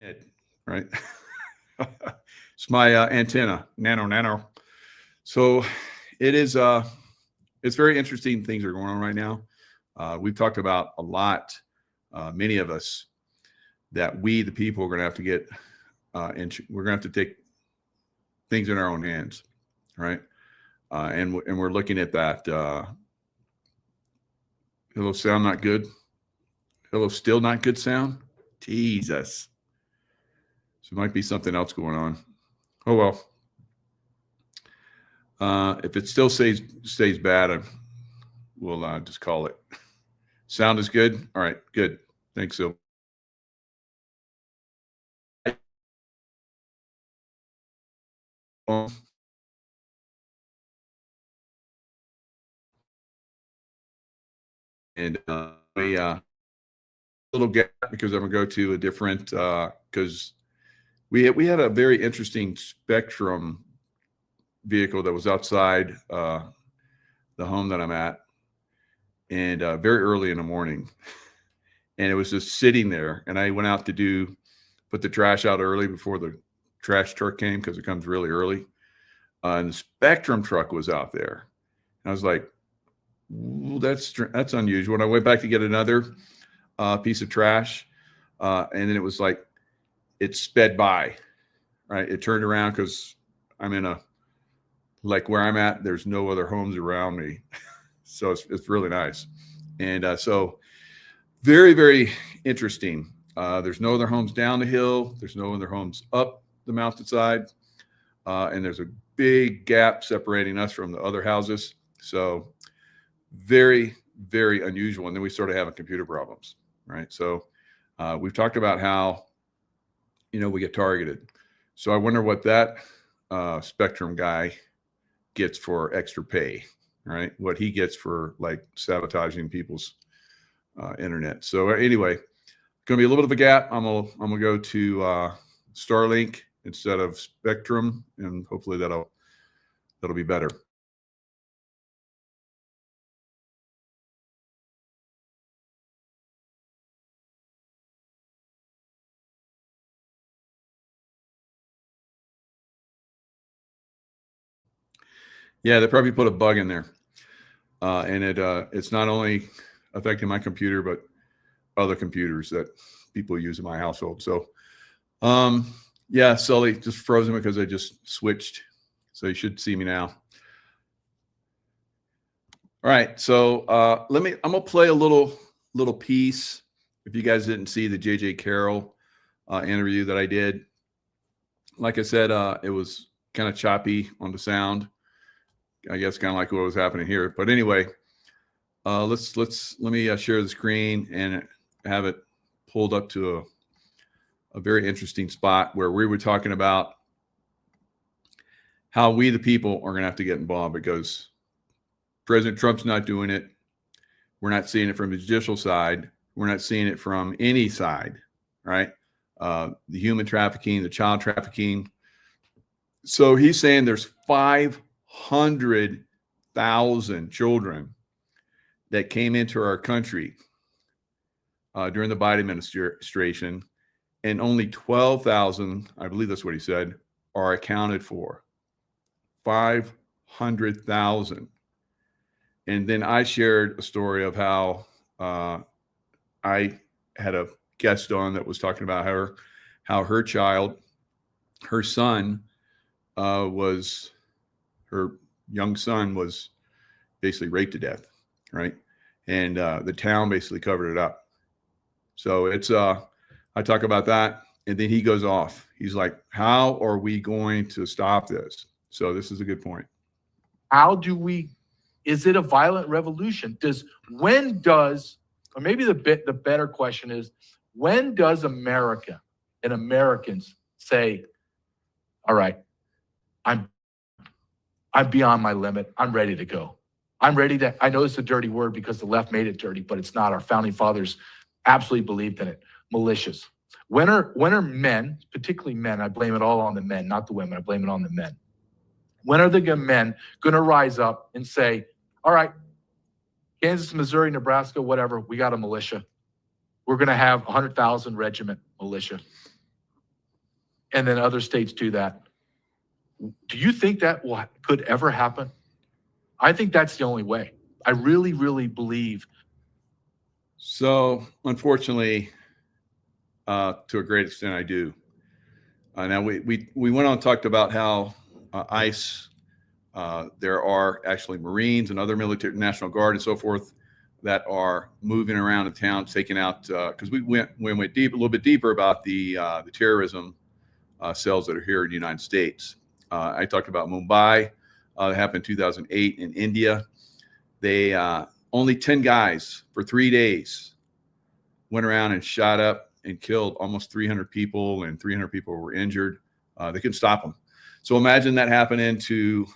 It, right? It's my antenna, nano. So it is. It's very interesting. Things are going on right now. We've talked about a lot. Many of us that we, the people, are going to have to get, and we're going to have to take things in our own hands, right? And we're looking at that. Hello, sound not good. Hello, still not good sound. Jesus. So it might be something else going on. Oh well. If it still stays bad, we'll just call it. Sound is good. All right, good. Thanks, Sil. And a little gap because I'm gonna go to a different because we had a very interesting Spectrum vehicle that was outside the home that I'm at, and very early in the morning, and it was just sitting there. And I went out to put the trash out early before the trash truck came because it comes really early. And the Spectrum truck was out there, and I was like, that's unusual. And I went back to get another piece of trash, and then it was like it sped by. Right, it turned around because I'm in like where I'm at. There's no other homes around me, so it's really nice, and so very very interesting. There's no other homes down the hill. There's no other homes up the mountainside, and there's a big gap separating us from the other houses. So very, very unusual. And then we started having computer problems, right? So we've talked about how, we get targeted. So I wonder what that Spectrum guy gets for extra pay, right? What he gets for like sabotaging people's internet. So anyway, going to be a little bit of a gap. I'm gonna go to Starlink instead of Spectrum, and hopefully that'll be better. Yeah, they probably put a bug in there, and it's not only affecting my computer, but other computers that people use in my household. So, yeah, Sully just frozen because I just switched, so you should see me now. All right, so I'm gonna play a little piece. If you guys didn't see the JJ Carroll interview that I did, like I said, it was kind of choppy on the sound. I guess kind of like what was happening here. But anyway, let me share the screen and have it pulled up to a very interesting spot where we were talking about how we, the people, are going to have to get involved because President Trump's not doing it. We're not seeing it from the judicial side. We're not seeing it from any side, right? The human trafficking, the child trafficking. So he's saying there's 500,000 children that came into our country during the Biden administration, and only 12,000, I believe that's what he said, are accounted for. 500,000. And then I shared a story of how I had a guest on that was talking about how her child, her son, her young son was basically raped to death, right? And the town basically covered it up. So it's I talk about that, and then he goes off. He's like, "How are we going to stop this?" So this is a good point. How do we? Is it a violent revolution? Or maybe the better question is, when does America and Americans say, "All right, I'm beyond my limit. I'm ready to go. I'm ready to." I know it's a dirty word because the left made it dirty, but it's not. Our founding fathers absolutely believed in it. Militias. When are men, particularly men, I blame it all on the men, not the women, I blame it on the men. When are the men going to rise up and say, "All right, Kansas, Missouri, Nebraska, whatever, we got a militia. We're going to have 100,000 regiment militia. and then other states do that. Do you think that could ever happen? I think that's the only way. I really, really believe. So unfortunately, to a great extent, I do. Now we went on and talked about how ICE, there are actually Marines and other military, National Guard and so forth that are moving around the town, taking out, because we went deep, a little bit deeper about the terrorism cells that are here in the United States. I talked about Mumbai. It happened in 2008 in India. They only 10 guys for 3 days went around and shot up and killed almost 300 people, and 300 people were injured. They couldn't stop them. So imagine that happening to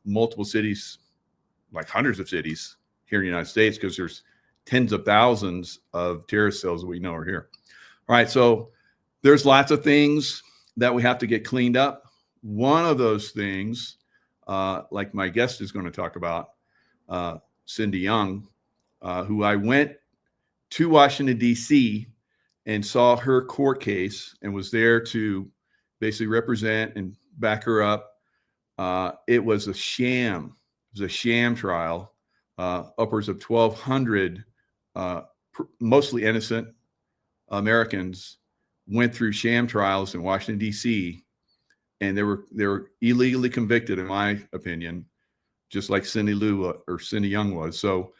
multiple cities, like hundreds of cities here in the United States, because there's tens of thousands of terrorist cells that we know are here. All right, so there's lots of things that we have to get cleaned up. One of those things, like my guest is going to talk about, Cindy Young, who I went to Washington, D.C. and saw her court case and was there to basically represent and back her up. It was a sham. It was a sham trial. Upwards of 1,200 mostly innocent Americans went through sham trials in Washington, D.C., and they were illegally convicted, in my opinion, just like Cindy Young was. So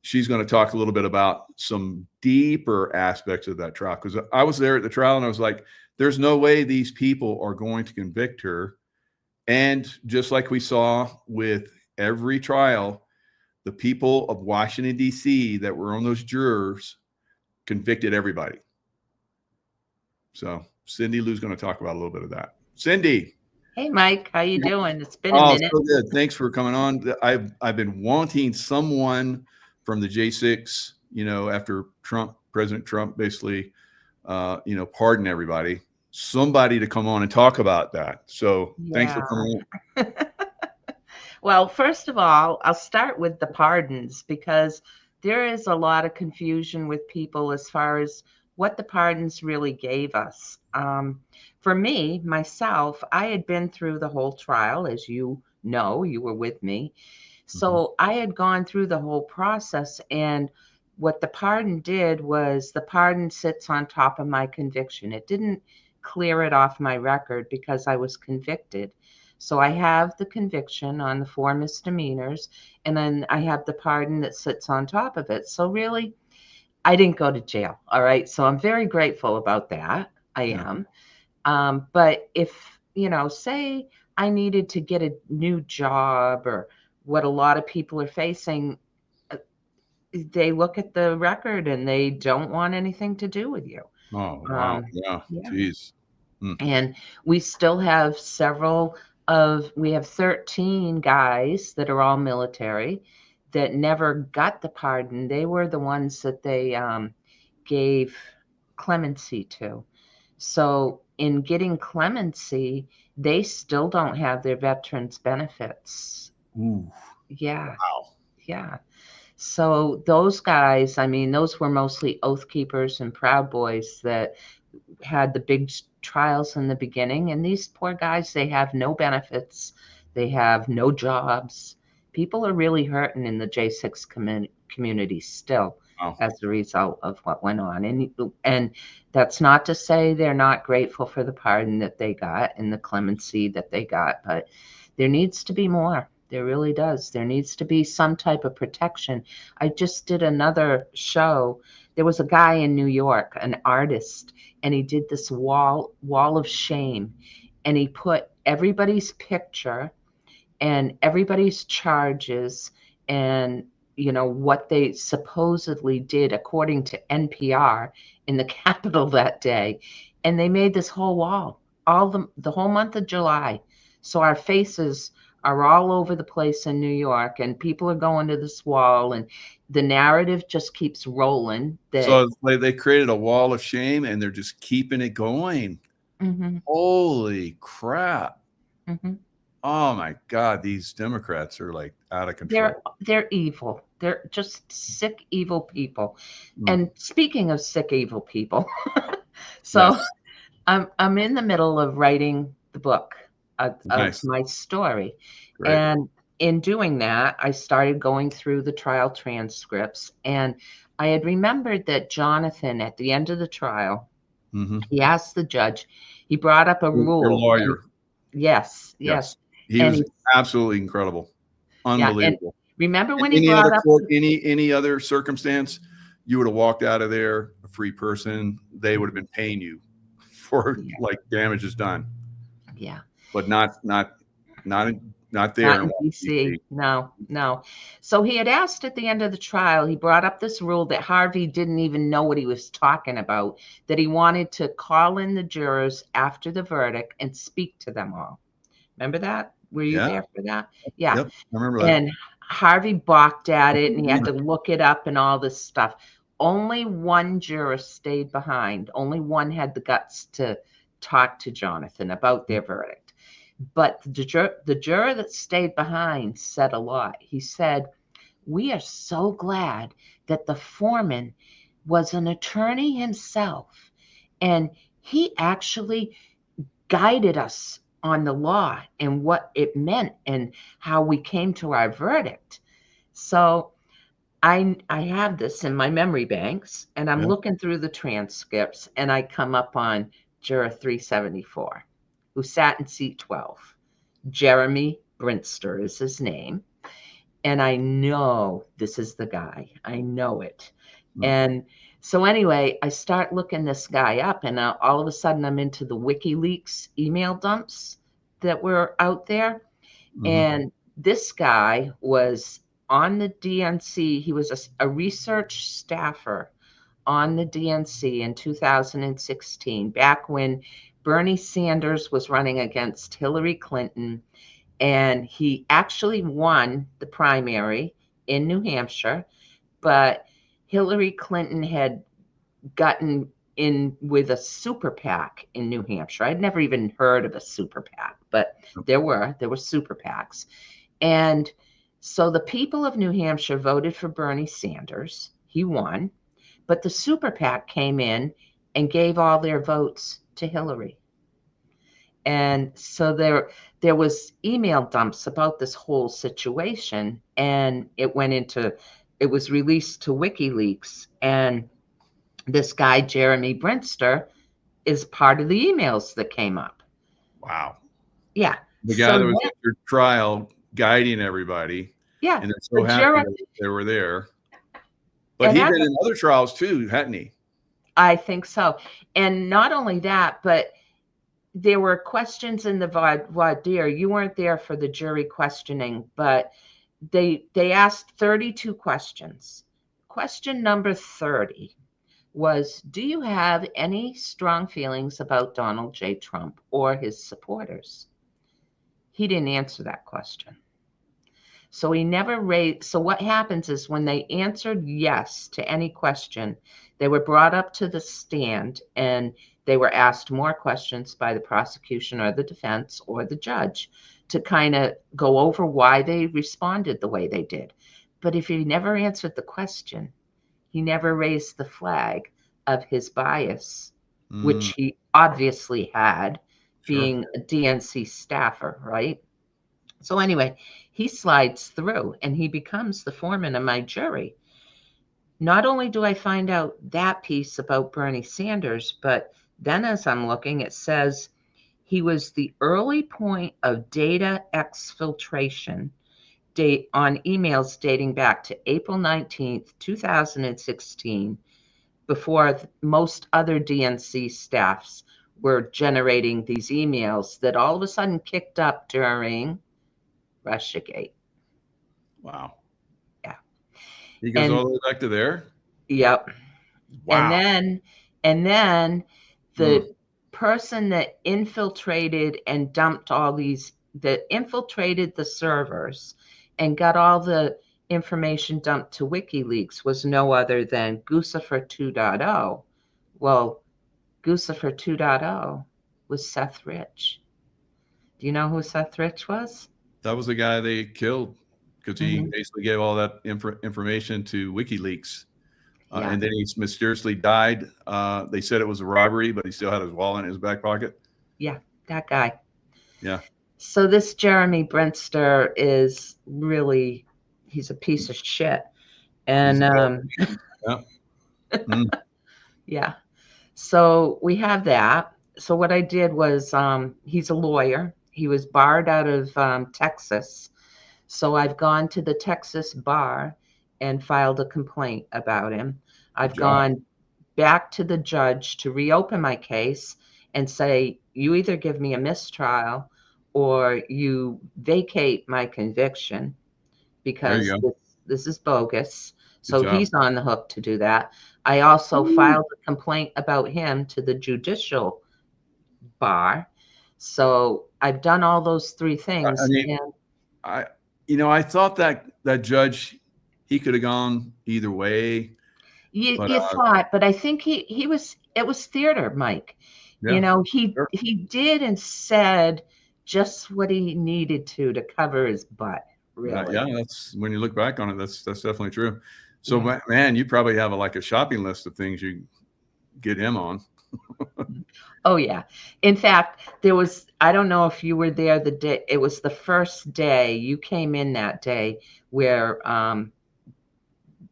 she's going to talk a little bit about some deeper aspects of that trial, because I was there at the trial and I was like, there's no way these people are going to convict her. And just like we saw with every trial, the people of Washington, D.C. that were on those jurors convicted everybody. So Cindy Lou's going to talk about a little bit of that. Cindy. Hey, Mike, how you doing? It's been a minute. So good. Thanks for coming on. I've been wanting someone from the J6, after President Trump basically, pardoned everybody, somebody to come on and talk about that. So Thanks for coming on. Well, first of all, I'll start with the pardons, because there is a lot of confusion with people as far as what the pardons really gave us. For me, myself, I had been through the whole trial, as you know, you were with me. So I had gone through the whole process, and what the pardon did was the pardon sits on top of my conviction. It didn't clear it off my record because I was convicted. So I have the conviction on the 4 misdemeanors, and then I have the pardon that sits on top of it. So really, I didn't go to jail. All right. So I'm very grateful about that. I am. But if, say I needed to get a new job, or what a lot of people are facing, they look at the record and they don't want anything to do with you. Oh, wow. Yeah. Jeez. And we still have we have 13 guys that are all military that never got the pardon. They were the ones that they gave clemency to. So in getting clemency, they still don't have their veterans benefits. Ooh. Yeah. Wow. Yeah. So those guys, those were mostly Oath Keepers and Proud Boys that had the big trials in the beginning. And these poor guys, they have no benefits. They have no jobs. People are really hurting in the J6 community still. Wow. As a result of what went on. And that's not to say they're not grateful for the pardon that they got and the clemency that they got, but there needs to be more. There really does. There needs to be some type of protection. I just did another show. There was a guy in New York, an artist, and he did this wall of shame, and he put everybody's picture and everybody's charges and what they supposedly did according to NPR in the Capitol that day. And they made this whole wall, the whole month of July. So our faces are all over the place in New York, and people are going to this wall, and the narrative just keeps rolling. So they created a wall of shame, and they're just keeping it going. Holy crap. Oh my God, these Democrats are like out of control. They're evil. They're just sick, evil people. And speaking of sick, evil people, so I'm in the middle of writing the book of Nice. my story. Great. And in doing that, I started going through the trial transcripts. And I had remembered that Jonathan, at the end of the trial, Hmm. he asked the judge, he brought up a Your rule. And lawyer. yes, Yes. yes. He And was he, absolutely incredible. yeah. And Unbelievable. remember In when he any other brought up, court, any other circumstance, you would have walked out of there a free person. They would have been paying you for yeah, like damages done, yeah. but not there Not in in DC. DC. No, no. So he had asked at the end of the trial, he brought up this rule that Harvey didn't even know what he was talking about, that he wanted to call in the jurors after the verdict and speak to them all. Remember that? Were you Yeah. there for that? Yeah. Yep. I remember that. And Harvey balked at it and he had to look it up and all this stuff. Only one juror stayed behind. Only one had the guts to talk to Jonathan about their verdict. But the juror that stayed behind said a lot. He said, "We are so glad that the foreman was an attorney himself, and he actually guided us on the law and what it meant and how we came to our verdict." So I have this in my memory banks, and I'm Yeah. looking through the transcripts, and I come up on juror 374, who sat in seat 12. Jeremy Brinster is his name. And I know this is the guy. I know it. Mm. And so anyway, I start looking this guy up, and all of a sudden I'm into the WikiLeaks email dumps that were out there. Mhm. And this guy was on the DNC. He was a research staffer on the DNC in 2016, back when Bernie Sanders was running against Hillary Clinton. And he actually won the primary in New Hampshire, but Hillary Clinton had gotten in with a super PAC in New Hampshire. I'd never even heard of a super PAC, but there were super PACs. And so the people of New Hampshire voted for Bernie Sanders. He won, but the super PAC came in and gave all their votes to Hillary. And so there was email dumps about this whole situation, and it was released to WikiLeaks. And this guy, Jeremy Brinster, is part of the emails that came up. Wow. Yeah. The guy So that was then- at your trial guiding everybody, yeah. and they're so the happy juror- that they were there. But And he'd that's- been in other trials too, hadn't he? I think so. And not only that, but there were questions in the voir dire. You weren't there for the jury questioning, but they asked 32 questions. Question number 30 was, do you have any strong feelings about Donald J. Trump or his supporters? He didn't answer that question. So he never raised. So what happens is when they answered yes to any question, they were brought up to the stand and they were asked more questions by the prosecution or the defense or the judge to kind of go over why they responded the way they did. But if he never answered the question, he never raised the flag of his bias, which he obviously had, being a DNC staffer, right? So anyway, he slides through and he becomes the foreman of my jury. Not only do I find out that piece about Bernie Sanders, but then as I'm looking, it says he was the early point of data exfiltration on emails dating back to April 19th, 2016, before most other DNC staffs were generating these emails that all of a sudden kicked up during Russiagate. Wow. Yeah. He goes all the way back to there? Yep. Wow. And then the person that infiltrated and dumped that infiltrated the servers and got all the information dumped to WikiLeaks was no other than Guccifer 2.0. Well, Guccifer 2.0 was Seth Rich. Do you know who Seth Rich was? That was the guy they killed because he Mhm. basically gave all that information to WikiLeaks Yeah. And then he mysteriously died. They said it was a robbery, but he still had his wallet in his back pocket. Yeah, that guy. Yeah. So this Jeremy Brinster is really, he's a piece of shit. And Yeah. Mm. yeah. So we have that. So what I did was, he's a lawyer. He was barred out of Texas. So I've gone to the Texas bar and filed a complaint about him. I've Good job. gone back to the judge to reopen my case and say, you either give me a mistrial or you vacate my conviction because There you this is bogus. Good So job. he's on the hook to do that. I also filed a complaint about him to the judicial bar. So I've done all those three things. I mean, and I thought that judge, he could have gone either way. you But thought, but I think it was theater, Mike. yeah, He sure. he did and said just what he needed to cover his butt, really. Yeah, that's when you look back on it, that's definitely true. So Yeah. man, you probably have a shopping list of things you get him on. Oh yeah. In fact, I don't know if you were there the day, it was the first day you came in that day where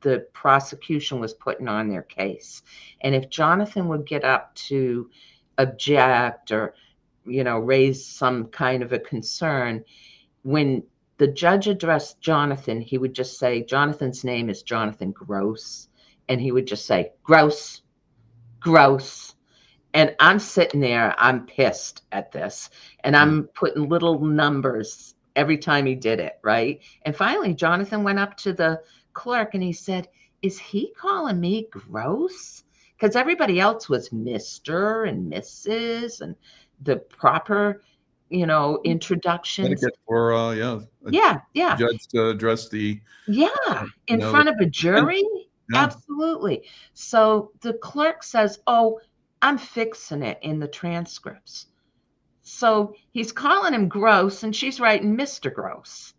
the prosecution was putting on their case. And if Jonathan would get up to object or, raise some kind of a concern, when the judge addressed Jonathan, he would just say, Jonathan's name is Jonathan Gross. And he would just say, Gross, Gross. And I'm sitting there, I'm pissed at this. And I'm putting little numbers every time he did it, right? And finally, Jonathan went up to the clerk and he said, is he calling me gross? Because everybody else was Mr. and Mrs. and the proper, introductions. Etiquette for Yeah. judge to address the In front of a jury. Yeah. Absolutely. So the clerk says, oh, I'm fixing it in the transcripts. So he's calling him gross and she's writing Mr. Gross.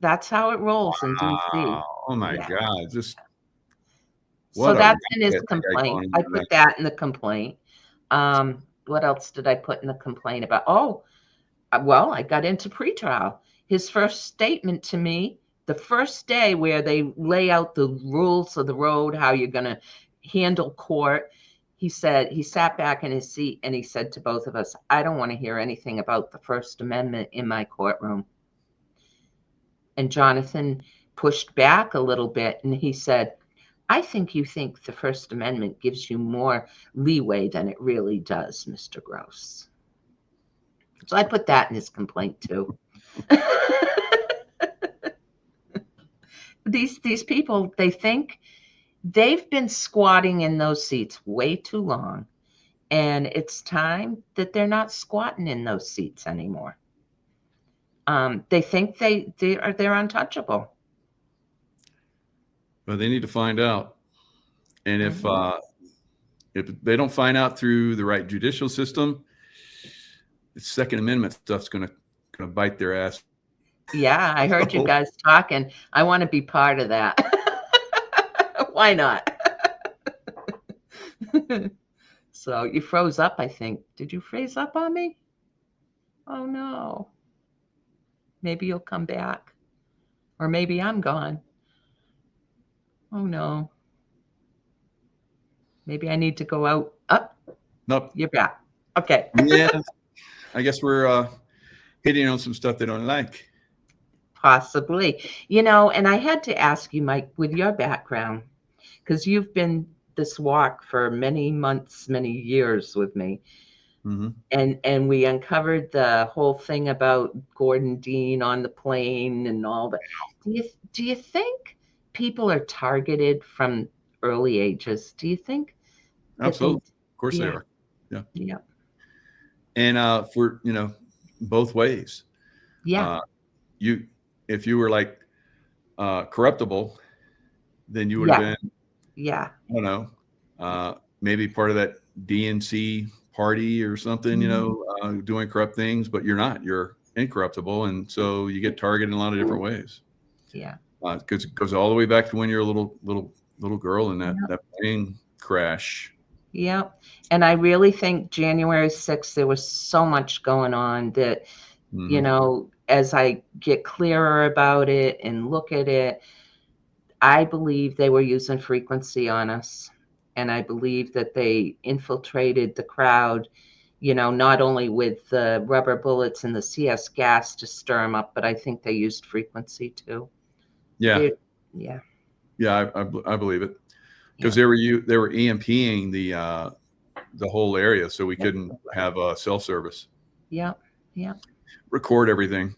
That's how it rolls in DC. Oh my Yeah. God! So that's in his racket that guy complaint. going I into put that in the complaint. What else did I put in the complaint about? Oh, well, I got into pretrial. His first statement to me, the first day where they lay out the rules of the road, how you're going to handle court, he sat back in his seat and he said to both of us, I don't want to hear anything about the First Amendment in my courtroom. And Jonathan pushed back a little bit and he said, I think you think the First Amendment gives you more leeway than it really does, Mr. Gross. So I put that in his complaint too. These people, they think they've been squatting in those seats way too long. And it's time that they're not squatting in those seats anymore. They think they're untouchable. But they need to find out. And if they don't find out through the right judicial system, the Second Amendment stuff's gonna bite their ass. Yeah, I heard you guys talking. I want to be part of that. Why not? So you froze up, I think. Did you freeze up on me? Oh no. Maybe you'll come back. Or maybe I'm gone. Oh no. Maybe I need to go out. Up. Nope. You're back. Okay. Yeah. I guess we're hitting on some stuff they don't like. Possibly. And I had to ask you, Mike, with your background, because you've been this walk for many months, many years with me. Mm-hmm. And we uncovered the whole thing about Gordon Dean on the plane and all that. Do you think people are targeted from early ages? Do you think? Absolutely. Of course they are. Yeah. Yeah. And for both ways. Yeah. If you were like corruptible, then you would have been. Yeah. I don't know. Maybe part of that DNC party or something. Doing corrupt things, but you're not. You're incorruptible, and so you get targeted in a lot of different ways. Yeah. Because it goes all the way back to when you're a little little girl in that plane crash. Yep. And I really think January 6th, there was so much going on that, you Mhm. know, as I get clearer about it and look at it, I believe they were using frequency on us. And I believe that they infiltrated the crowd, you know, not only with the rubber bullets and the CS gas to stir them up, but I think they used frequency too. Yeah, They, yeah, yeah, I believe it because yeah, they were EMPing the whole area, so we couldn't have cell service, yeah, yeah, record everything.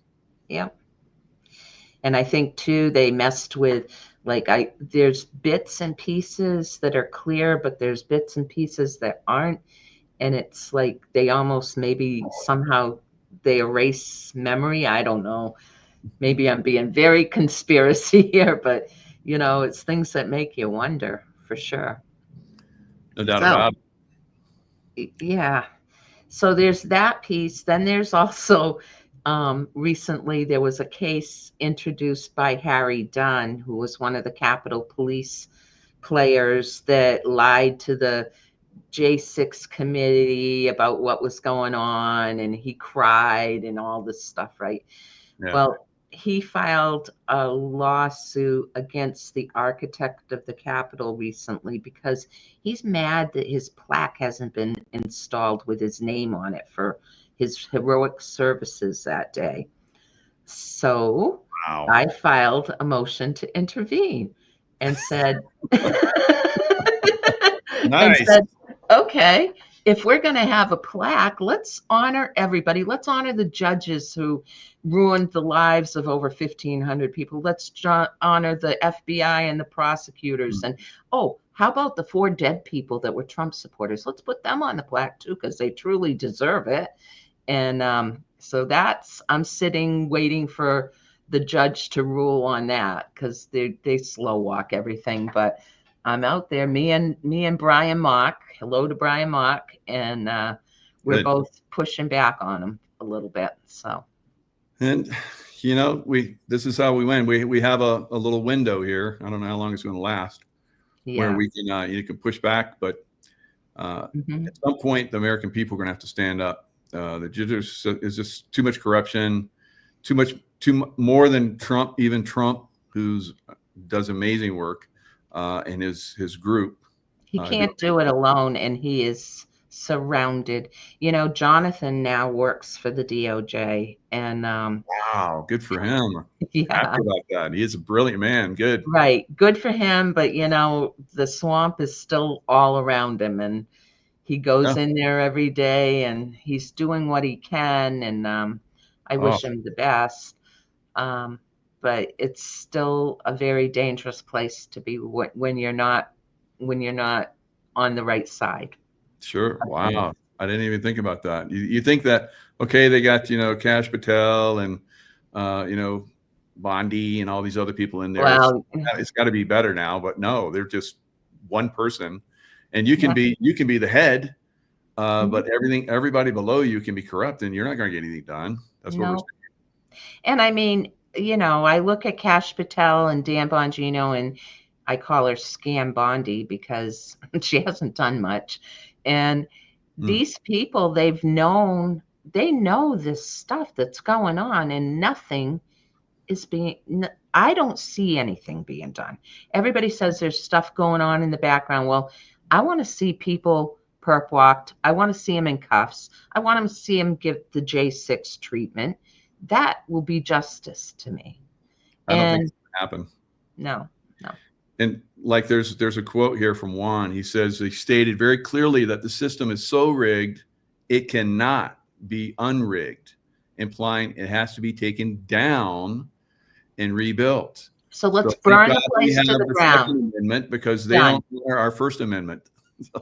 yeah. And I think too, they messed with there's bits and pieces that are clear, but there's bits and pieces that aren't. And it's like they almost maybe somehow they erase memory. I don't know. Maybe I'm being very conspiracy here, but you know, it's things that make you wonder for sure. No doubt So, about yeah. So there's that piece. Then there's also recently there was a case introduced by Harry Dunn, who was one of the Capitol Police players that lied to the J6 committee about what was going on, and he cried and all this stuff, right? it. Yeah. Well, he filed a lawsuit against the architect of the Capitol recently because he's mad that his plaque hasn't been installed with his name on it for his heroic services that day. So Wow. I filed a motion to intervene and said, and Nice. said, okay, if we're going to have a plaque, let's honor everybody. Let's honor the judges who ruined the lives of over 1,500 people. Let's honor the FBI and the prosecutors. And oh, how about the 4 dead people that were Trump supporters? Let's put them on the plaque too, because they truly deserve it. And so I'm sitting waiting for the judge to rule on that because they slow walk everything. But I'm out there, me and Brian Mock. Hello to Brian Mock, and we're Good. both pushing back on him a little bit. So, And you know, this is how we win. We have a little window here. I don't know how long it's going to last, where yeah, we can you can push back, but Mhm. at some point, the American people are going to have to stand up. The judges is just too much corruption, more than Trump, even Trump, who's does amazing work, and his group. He can't do it alone, and he is surrounded. You know, Jonathan now works for the DOJ, and Wow, good for him. yeah, Happy about that. He is a brilliant man. Good. right, good for him. But you know, the swamp is still all around him, and he goes Yeah. in there every day, and he's doing what he can. And I wish him the best. But it's still a very dangerous place to be when you're not on the right side. Sure. Wow. I didn't even think about that. You think that, okay, they got, Kash Patel and, Bondi and all these other people in there. Well, It's got to be better now, but no, they're just one person, and you can be the head, but everybody below you can be corrupt, and you're not going to get anything done. That's what we're saying. And I mean, you know, I look at Kash Patel and Dan Bongino, and I call her Scam Bondi because she hasn't done much. And these people, they know this stuff that's going on, and nothing is I don't see anything being done. Everybody says there's stuff going on in the background. Well, I want to see people perp walked. I want to see them in cuffs. I want to see them give the J6 treatment. That will be justice to me. I don't think it's going to happen. No. And like there's a quote here from Juan. He says he stated very clearly that the system is so rigged it cannot be unrigged, implying it has to be taken down and rebuilt. So let's burn the place to the ground. Second Amendment, because they don't honor our First Amendment.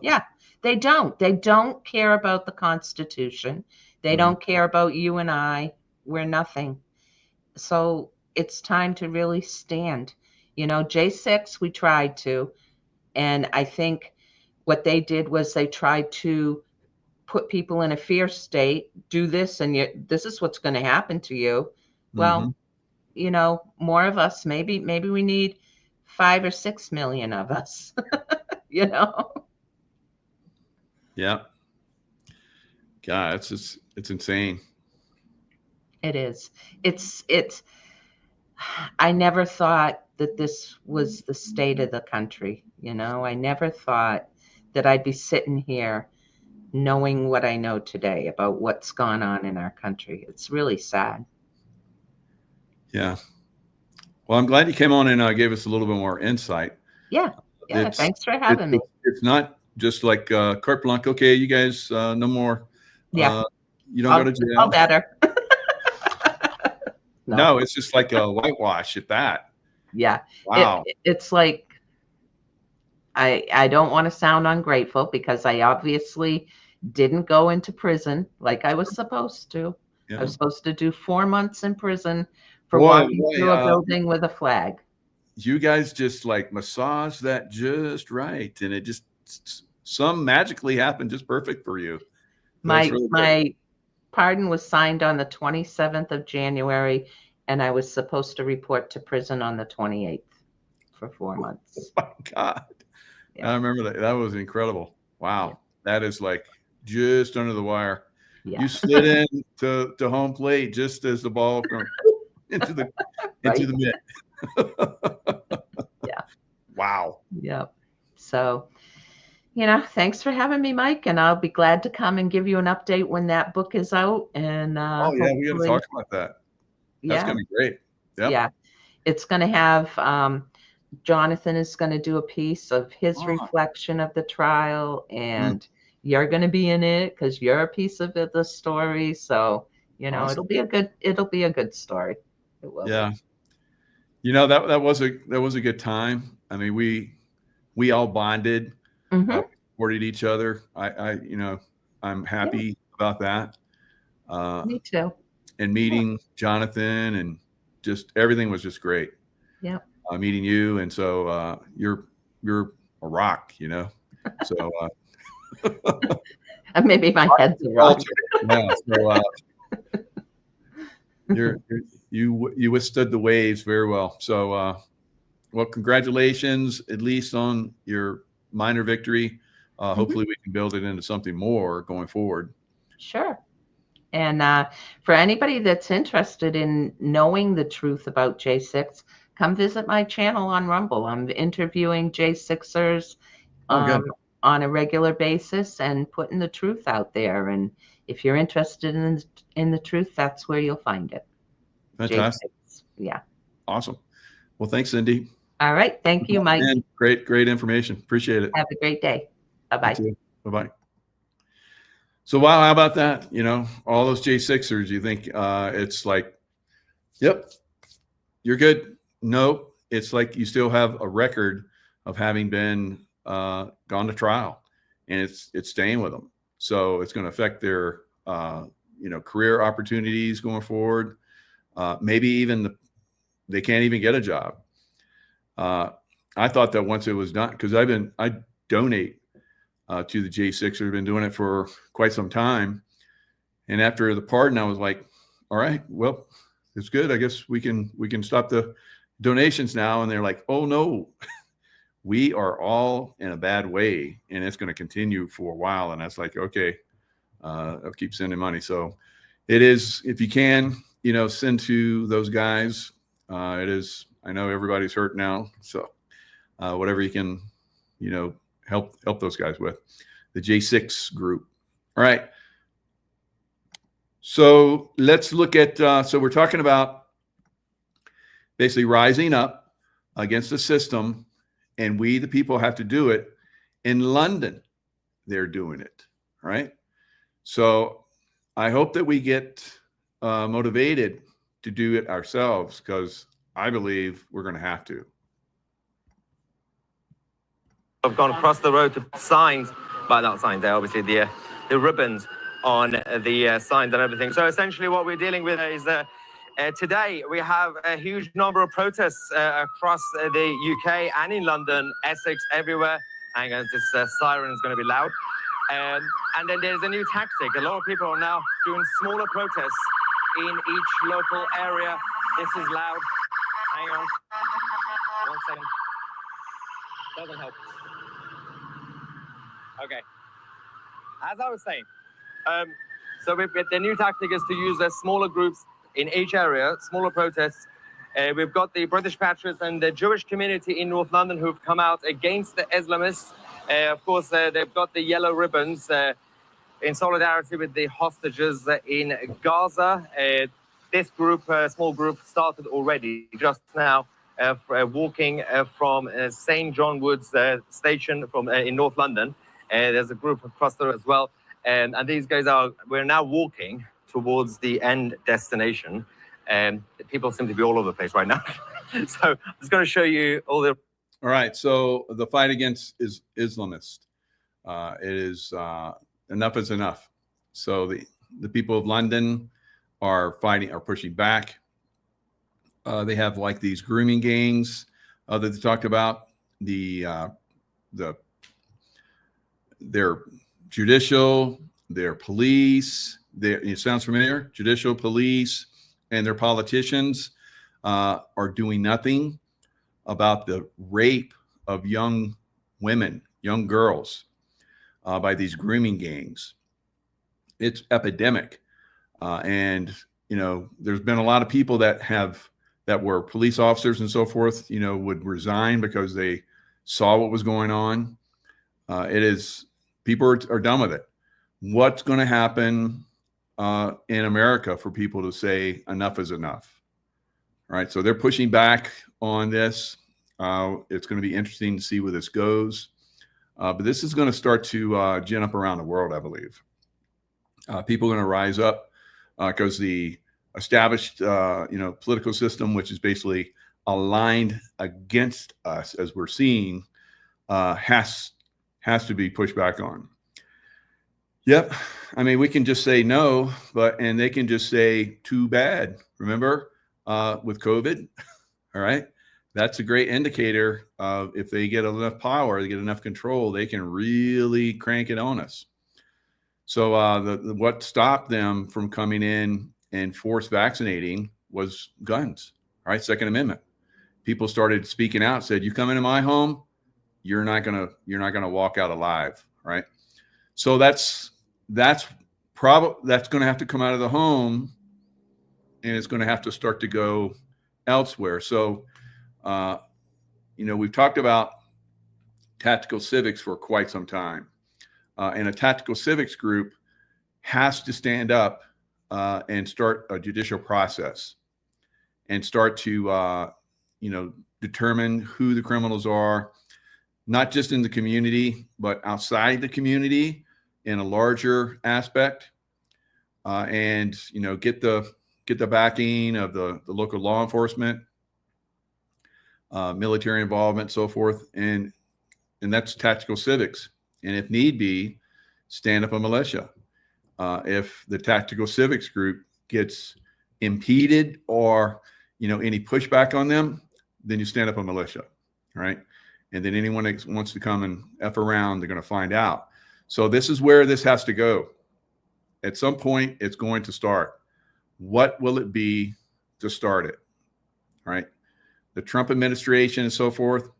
Yeah, they don't. They don't care about the Constitution. They don't care about you and I. We're nothing. So it's time to really stand. You know, J6, we tried to. And I think what they did was they tried to put people in a fear state, do this, and this is what's going to happen to you. Well, you know, more of us, maybe we need 5 or 6 million of us, you know? Yeah. God, it's insane. It is. It's I never thought that this was the state of the country, you know? I never thought that I'd be sitting here knowing what I know today about what's gone on in our country. It's really sad. Yeah. Well, I'm glad you came on and gave us a little bit more insight. Yeah. Yeah. It's Thanks for having me. it's not just like carte blanche. Okay, you guys, no more. Yeah. You don't go to All jail. better. No, it's just like a whitewash at that. Yeah. Wow. It's like, I don't want to sound ungrateful because I obviously didn't go into prison like I was supposed to. I Yeah. was supposed to do 4 months in prison for Boy, walking through a building with a flag. You guys just like massage that just right, and it just some magically happened just perfect for you. That's really great. My pardon was signed on the 27th of January, and I was supposed to report to prison on the 28th for 4 months. Oh my God. Yeah. I remember that. That was incredible. Wow. That is like just under the wire. Yeah. You slid in to home plate just as the ball from into the mitt. Yeah. Wow. Yep. So, thanks for having me, Mike, and I'll be glad to come and give you an update when that book is out. And Oh yeah, we got to talk about that. That's yeah, gonna be great. Yep. yeah, it's going to have Jonathan is going to do a piece of his reflection of the trial, and you're going to be in it because you're a piece of the story. So Awesome. it'll be a good story. It will. Yeah. That was a good time. I mean, we all bonded, supported each other. I'm happy about that. Me too. And meeting Jonathan and just everything was just great. Yeah. Meeting you, and so you're a rock, So maybe my head's a rock. Yeah. So you withstood the waves very well. So well, congratulations, at least on your minor victory. Hopefully we can build it into something more going forward. Sure. And for anybody that's interested in knowing the truth about J6, come visit my channel on Rumble. I'm interviewing J6ers on a regular basis and putting the truth out there. And if you're interested in the truth, that's where you'll find it. Fantastic. J6. Yeah. Awesome. Well, thanks, Cindy. All right. Thank you, Mike. And great information. Appreciate it. Have a great day. Bye-bye. Bye-bye. So, wow, how about that? All those J6ers, you think it's like, yep, you're good. No, it's like you still have a record of having been gone to trial, and it's staying with them. So it's going to affect their, career opportunities going forward. Maybe even they can't even get a job. I thought that once it was done, because I donate to the J6. I've been doing it for quite some time. And after the pardon, I was like, all right, well, it's good. I guess we can stop the donations now. And they're like, oh no, we are all in a bad way, and it's going to continue for a while. And that's like, okay, I'll keep sending money. So it is, if you can, send to those guys. It is, I know everybody's hurt now. So whatever you can, help those guys with the J6 group. All right. So let's look at, so we're talking about basically rising up against the system, and we, the people, have to do it. In London, they're doing it. All right. So I hope that we get motivated to do it ourselves, because I believe we're going to have to. I've gone across the road to signs, but not signs, they're obviously the ribbons on the signs and everything. So essentially what we're dealing with is today we have a huge number of protests across the UK and in London, Essex, everywhere. Hang on, this siren is going to be loud. And then there's a new tactic. A lot of people are now doing smaller protests in each local area. This is loud. Hang on. 1 second. Doesn't help. Okay. As I was saying, so the new tactic is to use smaller groups in each area, smaller protests. We've got the British Patriots and the Jewish community in North London who've come out against the Islamists. Of course, they've got the yellow ribbons in solidarity with the hostages in Gaza. This group, small group, started already just now, walking from St. John Wood's station in North London. There's a group across there as well. And these guys we're now walking towards the end destination. And people seem to be all over the place right now. So I'm just going to show you all the... All right. So the fight against Islamists, it is enough is enough. So the people of London are pushing back. They have like these grooming gangs that they talked about. Their judicial, their police, it sounds familiar, judicial, police, and their politicians are doing nothing about the rape of young women, young girls by these grooming gangs. It's epidemic. And, there's been a lot of people that were police officers and so forth, would resign because they saw what was going on. People are done with it. What's going to happen in America for people to say enough is enough? All right. So they're pushing back on this. It's going to be interesting to see where this goes. But this is going to start to gin up around the world, I believe. People are going to rise up because the established, political system, which is basically aligned against us, as we're seeing, has to be pushed back on. Yep. I mean, we can just say no, and they can just say too bad. Remember, with COVID, all right, that's a great indicator of if they get enough power, they get enough control, they can really crank it on us. So what stopped them from coming in and force vaccinating was guns. All right, Second Amendment. People started speaking out, said, "You come into my home, you're not gonna walk out alive." Right. So that's going to have to come out of the home, and it's going to have to start to go elsewhere. So, we've talked about tactical civics for quite some time, and a tactical civics group has to stand up and start a judicial process and start to, determine who the criminals are, not just in the community, but outside the community in a larger aspect, and get the backing of the local law enforcement, military involvement, so forth, and that's tactical civics. And if need be, stand up a militia. If the tactical civics group gets impeded or any pushback on them, then you stand up a militia, right? And then anyone that wants to come and F around, they're going to find out. So this is where this has to go. At some point, it's going to start. What will it be to start it? Right? The Trump administration and so forth.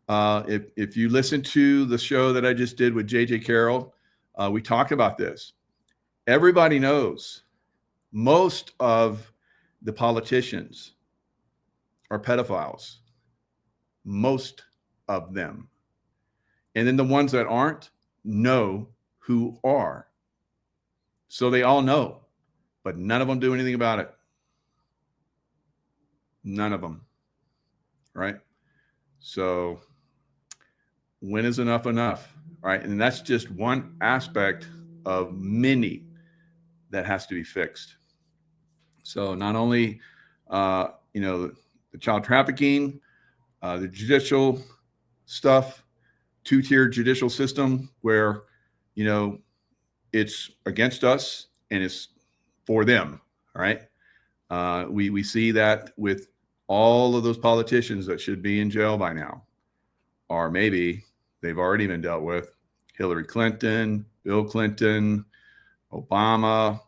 If you listen to the show that I just did with JJ Carroll, we talked about this. Everybody knows most of the politicians are pedophiles. Most of them. And then the ones that aren't know who are. So they all know, but none of them do anything about it. None of them. Right? So when is enough enough? Right? And that's just one aspect of many that has to be fixed. So not only, the child trafficking, the judicial stuff, two-tier judicial system where, it's against us and it's for them. All right. We see that with all of those politicians that should be in jail by now, or maybe they've already been dealt with. Hillary Clinton, Bill Clinton, Obama,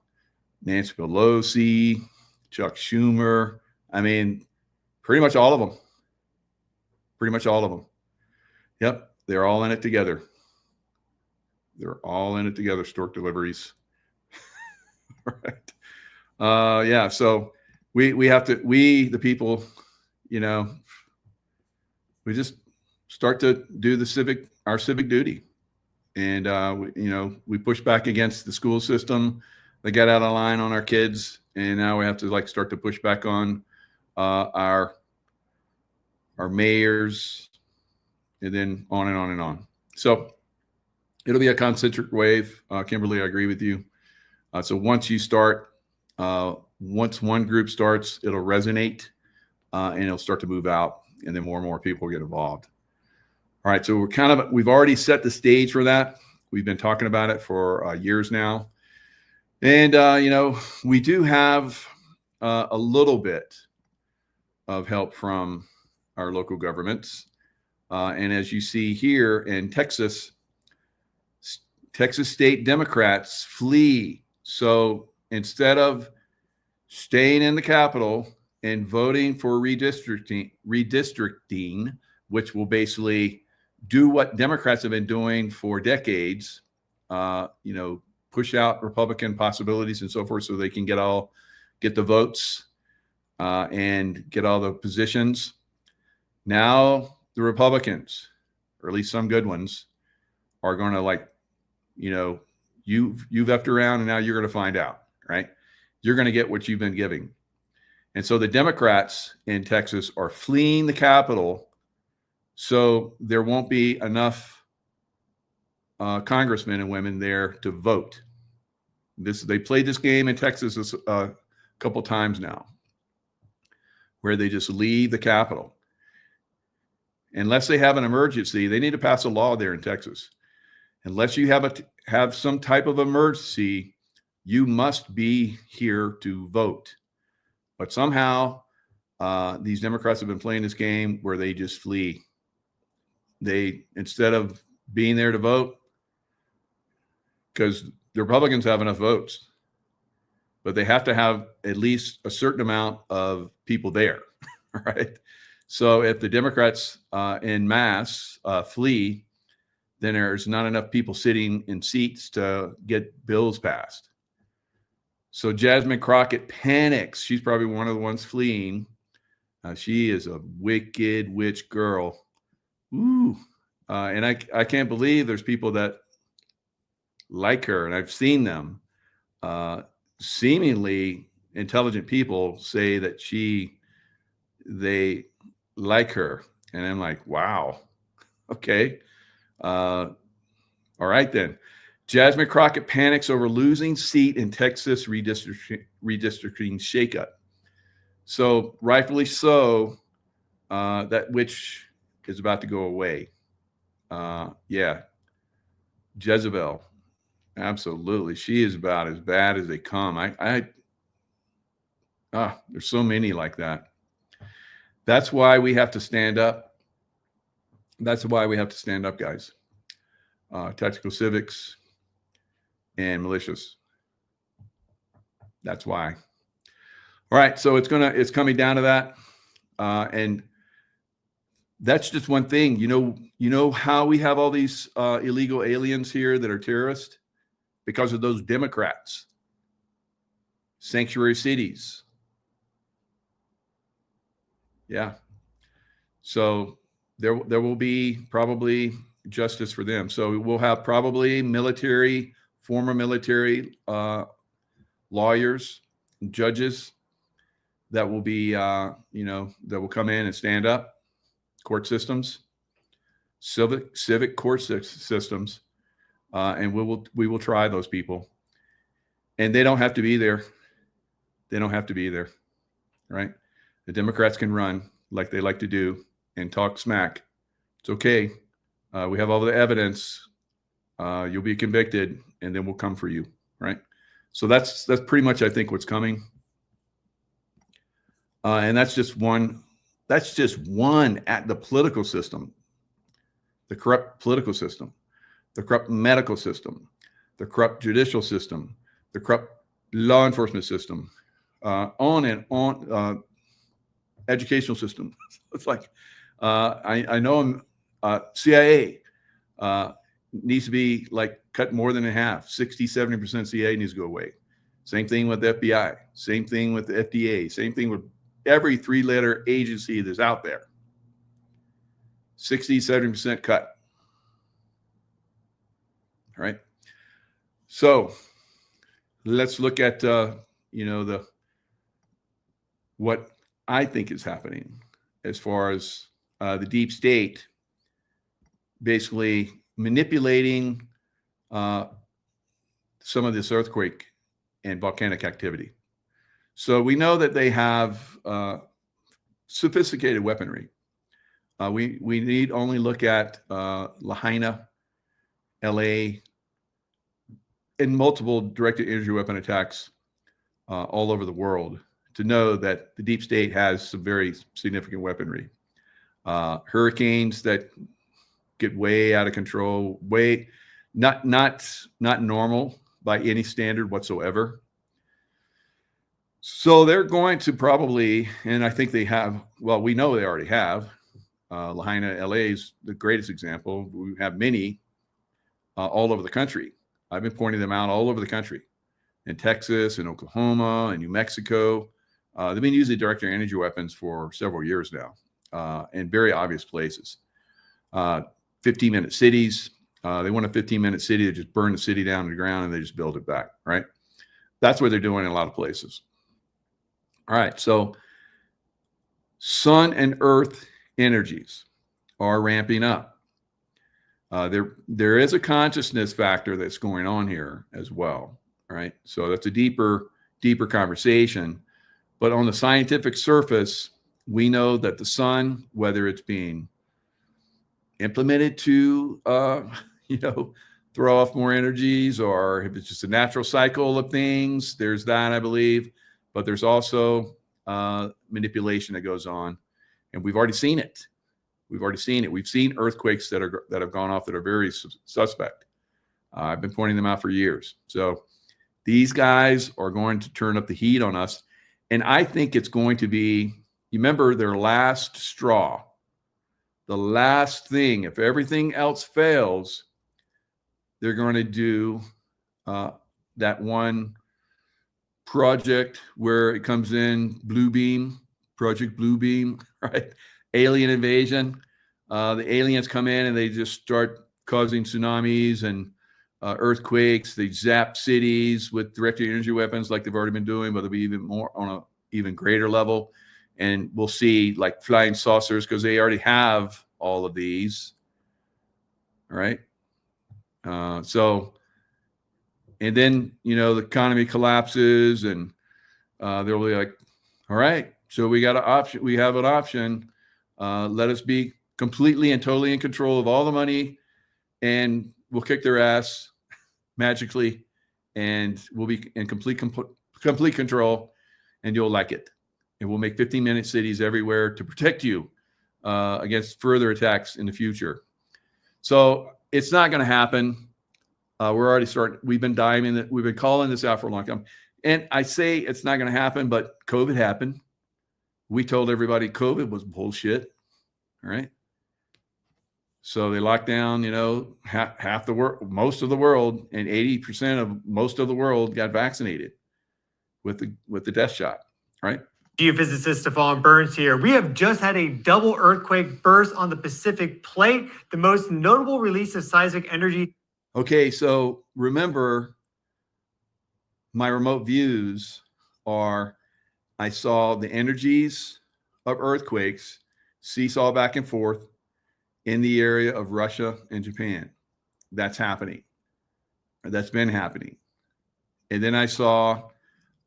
Nancy Pelosi, Chuck Schumer. I mean, pretty much all of them. Yep, they're all in it together. They're all in it together. Stork deliveries. Right. Yeah. So we have to, the people, you know, we just start to do our civic duty. And, you know, we push back against the school system. They got out of line on our kids. And now we have to like start to push back on our mayors, and then on and on and on. So it'll be a concentric wave. Kimberly, I agree with you. So once you start, once one group starts, it'll resonate and it'll start to move out, and then more and more people get involved. All right, so we've already set the stage for that. We've been talking about it for years now. And, you know, we do have a little bit of help from our local governments. And as you see here in Texas, Texas state Democrats flee. So instead of staying in the Capitol and voting for redistricting, which will basically do what Democrats have been doing for decades, you know, push out Republican possibilities and so forth so they can get the votes and get all the positions. Now the Republicans, or at least some good ones, are going to, like, you know, you've effed around and now you're going to find out, right? You're going to get what you've been giving. And so the Democrats in Texas are fleeing the Capitol, so there won't be enough congressmen and women there to vote. They played this game in Texas a couple times now, where they just leave the Capitol. Unless they have an emergency, they need to pass a law there in Texas. Unless you have some type of emergency, you must be here to vote. But somehow these Democrats have been playing this game where they just flee. They, instead of being there to vote, because the Republicans have enough votes, but they have to have at least a certain amount of people there, right? So if the Democrats en masse flee, then there's not enough people sitting in seats to get bills passed. So Jasmine Crockett panics. She's probably one of the ones fleeing. She is a wicked witch girl. Ooh. And I can't believe there's people that like her, and I've seen them. Seemingly intelligent people say that they like her. And I'm like, wow. Okay. All right, then. Jasmine Crockett panics over losing seat in Texas redistricting shakeup. So rightfully so, that witch is about to go away. Yeah. Jezebel. Absolutely. She is about as bad as they come. There's so many like that. That's why we have to stand up. That's why we have to stand up, guys. Tactical civics and militias. That's why. All right. So it's coming down to that. And that's just one thing. You know how we have all these illegal aliens here that are terrorists? Because of those Democrats. Sanctuary cities. Yeah. So there will be probably justice for them. So we'll have probably former military lawyers, judges that will be, that will come in and stand up. Court systems, civic court systems, and we will try those people. And they don't have to be there. They don't have to be there, right? The Democrats can run like they like to do and talk smack. It's okay. We have all the evidence. You'll be convicted, and then we'll come for you, right? So that's pretty much, I think, what's coming. And that's just one. That's just one at the political system, the corrupt political system, the corrupt medical system, the corrupt judicial system, the corrupt law enforcement system, on and on, educational system. It's like, I know CIA needs to be like cut more than in half. 60, 70% CIA needs to go away. Same thing with the FBI. Same thing with the FDA. Same thing with every 3-letter agency that's out there. 60, 70% cut. All right. So let's look at, what I think is happening as far as the deep state basically manipulating some of this earthquake and volcanic activity. So we know that they have sophisticated weaponry. We need only look at Lahaina, LA, and multiple directed energy weapon attacks all over the world to know that the deep state has some very significant weaponry. Hurricanes that get way out of control, way not normal by any standard whatsoever. So they're going to probably, and I think they have, well, we know they already have. Lahaina, LA is the greatest example. We have many all over the country. I've been pointing them out all over the country, in Texas, in Oklahoma, in New Mexico. They've been using direct energy weapons for several years now, in very obvious places. 15-minute cities. They want a 15-minute city to just burn the city down to the ground and they just build it back, right? That's what they're doing in a lot of places. All right, so sun and earth energies are ramping up. There is a consciousness factor that's going on here as well, right? So that's a deeper conversation. But on the scientific surface, we know that the sun, whether it's being implemented to, throw off more energies, or if it's just a natural cycle of things, there's that, I believe. But there's also manipulation that goes on, and we've already seen it. We've seen earthquakes that have gone off that are very suspect. I've been pointing them out for years. So these guys are going to turn up the heat on us. And I think it's going to be, you remember their last straw, the last thing, if everything else fails, they're going to do that one project where it comes in, Project Bluebeam, right? Alien invasion. The aliens come in and they just start causing tsunamis and earthquakes. They zap cities with directed energy weapons like they've already been doing, but they'll be even more on a even greater level. And we'll see like flying saucers because they already have all of these. All right. And then, the economy collapses and they'll be like, all right, so we got an option. We have an option. Let us be completely and totally in control of all the money, and we'll kick their ass magically, and we'll be in complete control, and you'll like it. And we'll make 15-minute cities everywhere to protect you against further attacks in the future. So it's not going to happen. We're already starting. We've been diving it. We've been calling this out for a long time. And I say it's not going to happen, but COVID happened. We told everybody COVID was bullshit. All right. So they locked down, half the world, most of the world, and 80% of most of the world got vaccinated with the death shot. Right. Geophysicist Stefan Burns here. We have just had a double earthquake burst on the Pacific Plate, the most notable release of seismic energy. Okay, so remember, my remote views are, I saw the energies of earthquakes seesaw back and forth in the area of Russia and Japan. That's happening. That's been happening. And then I saw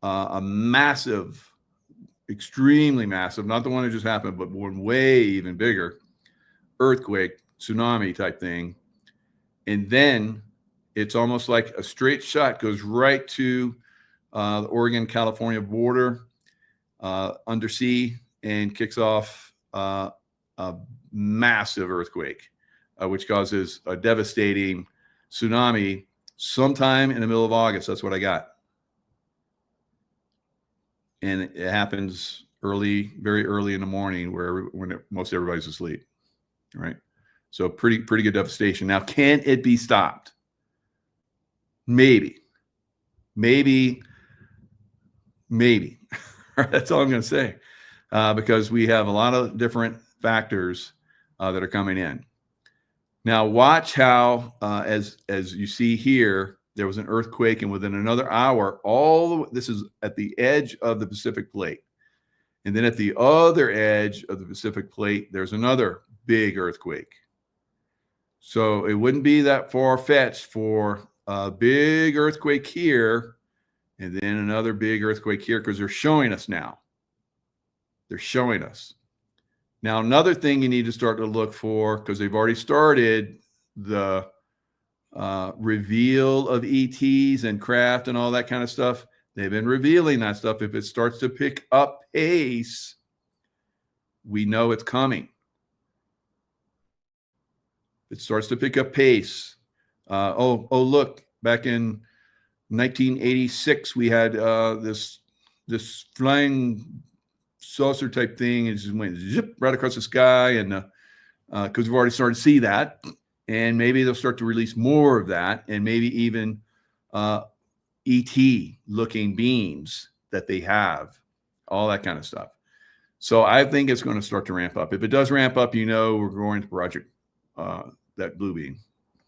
a massive, extremely massive, not the one that just happened, but one way even bigger earthquake, tsunami type thing. And then it's almost like a straight shot goes right to the Oregon-California border undersea and kicks off a massive earthquake, which causes a devastating tsunami sometime in the middle of August. That's what I got. And it happens early, very early in the morning when most everybody's asleep, right? So pretty good devastation. Now, can it be stopped? Maybe. That's all I'm going to say, because we have a lot of different factors that are coming in. Now, watch how, as you see here, there was an earthquake, and within another hour, this is at the edge of the Pacific Plate. And then at the other edge of the Pacific Plate, there's another big earthquake. So it wouldn't be that far-fetched for a big earthquake here and then another big earthquake here, because they're showing us now. They're showing us. Now, another thing you need to start to look for, because they've already started the reveal of ETs and craft and all that kind of stuff. They've been revealing that stuff. If it starts to pick up pace, we know it's coming. It starts to pick up pace. Oh, look, back in 1986, we had this flying saucer type thing. It just went zip right across the sky, and because we've already started to see that, and maybe they'll start to release more of that, and maybe even ET looking beams that they have, all that kind of stuff. So I think it's going to start to ramp up. If it does ramp up, we're going to project that blue beam.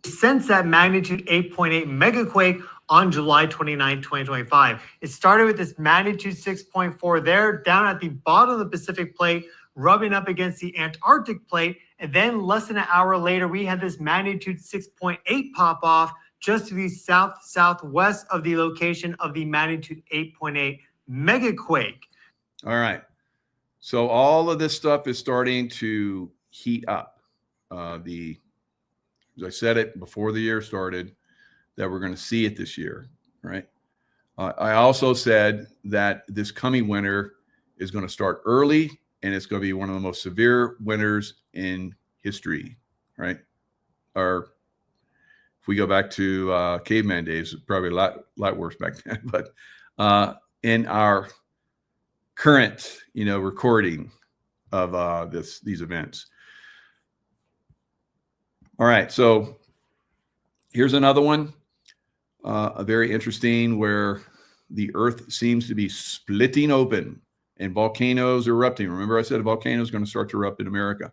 Since that magnitude 8.8 megaquake on July 29, 2025. It started with this magnitude 6.4 there, down at the bottom of the Pacific Plate, rubbing up against the Antarctic Plate. And then less than an hour later, we had this magnitude 6.8 pop off just to the southwest of the location of the magnitude 8.8 megaquake. All right. So all of this stuff is starting to heat up. As I said it before the year started, that we're going to see it this year, right? I also said that this coming winter is going to start early, and it's going to be one of the most severe winters in history, right? Or if we go back to caveman days, probably a lot worse back then. But in our current, recording of these events. All right, so here's another one, a very interesting, where the Earth seems to be splitting open and volcanoes are erupting. Remember I said a volcano is going to start to erupt in America.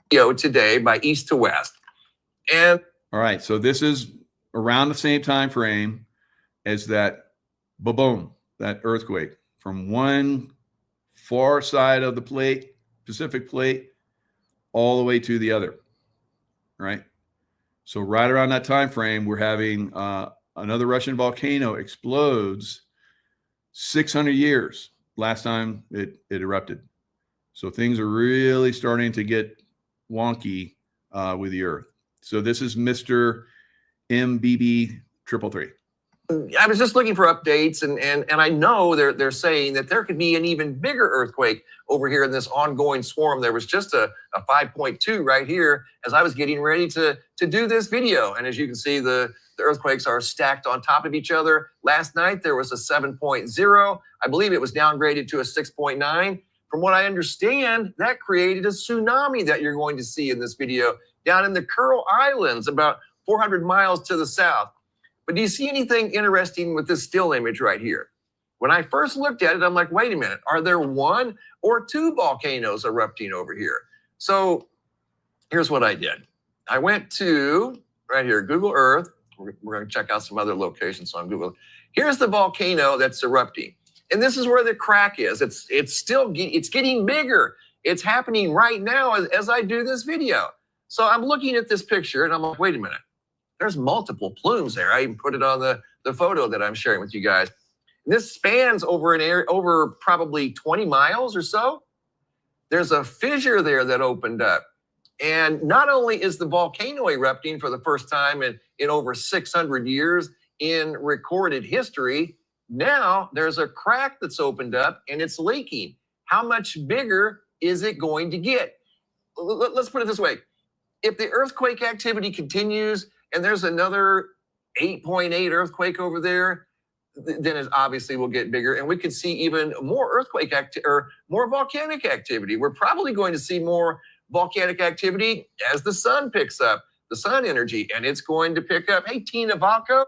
Today by east to west. And all right, so this is around the same time frame as that boom, that earthquake from one far side of the plate, Pacific Plate, all the way to the other, right? So right around that time frame, we're having another Russian volcano explodes 600 years last time it erupted. So things are really starting to get wonky with the Earth. So this is Mr. MBB 333. I was just looking for updates, and I know they're saying that there could be an even bigger earthquake over here in this ongoing swarm. There was just a 5.2 right here as I was getting ready to do this video. And as you can see, the earthquakes are stacked on top of each other. Last night, there was a 7.0. I believe it was downgraded to a 6.9. From what I understand, that created a tsunami that you're going to see in this video down in the Kuril Islands, about 400 miles to the south. But do you see anything interesting with this still image right here? When I first looked at it, I'm like, wait a minute, are there one or two volcanoes erupting over here? So here's what I did. I went to, right here, Google Earth. We're going to check out some other locations on Google. Here's the volcano that's erupting. And this is where the crack is. It's getting bigger. It's happening right now as I do this video. So I'm looking at this picture and I'm like, wait a minute. There's multiple plumes there. I even put it on the photo that I'm sharing with you guys. And this spans over an area, over probably 20 miles or so. There's a fissure there that opened up. And not only is the volcano erupting for the first time in over 600 years in recorded history, now there's a crack that's opened up and it's leaking. How much bigger is it going to get? Let's put it this way. If the earthquake activity continues, and there's another 8.8 earthquake over there, then it obviously will get bigger. And we could see even more earthquake or more volcanic activity. We're probably going to see more volcanic activity as the sun picks up, the sun energy, and it's going to pick up. Hey, Tina Vaca.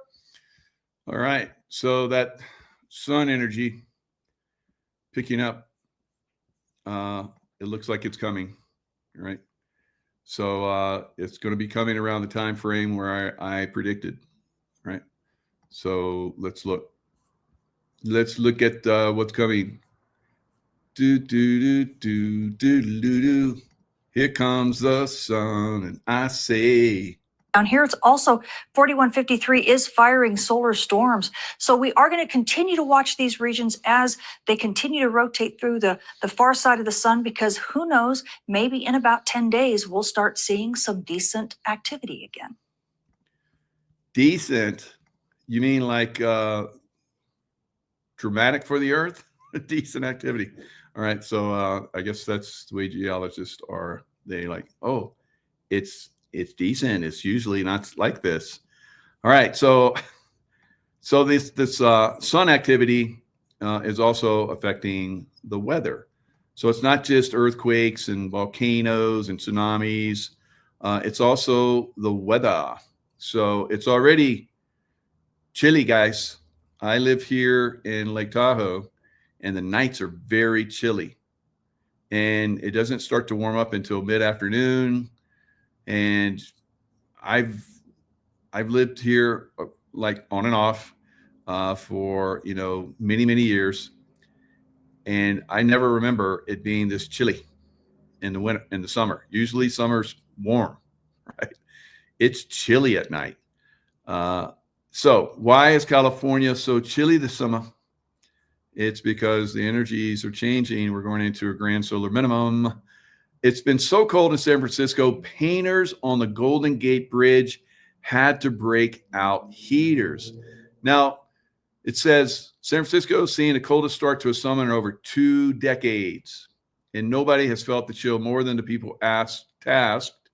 All right. So that sun energy picking up, it looks like it's coming, right? So it's going to be coming around the time frame where I predicted, right? So let's look. Let's look at what's coming. Do do do do do do do. Here comes the sun, and I say. Down here, it's also 4153 is firing solar storms. So we are going to continue to watch these regions as they continue to rotate through the far side of the sun, because who knows, maybe in about 10 days, we'll start seeing some decent activity again. Decent? You mean like dramatic for the Earth? Decent activity. All right. So I guess that's the way geologists are. They like, oh, it's decent. It's usually not like this. All right. So this sun activity is also affecting the weather. So it's not just earthquakes and volcanoes and tsunamis. It's also the weather. So it's already chilly, guys. I live here in Lake Tahoe, and the nights are very chilly. And it doesn't start to warm up until mid-afternoon. And I've lived here like on and off for many years, and I never remember it being this chilly in the winter, in the summer. Usually summer's warm, right? It's chilly at night. So why is California so chilly this summer? It's because the energies are changing. We're going into a grand solar minimum. It's been so cold in San Francisco, painters on the Golden Gate Bridge had to break out heaters. Now, it says San Francisco is seeing the coldest start to a summer in over 2 decades, and nobody has felt the chill more than the people tasked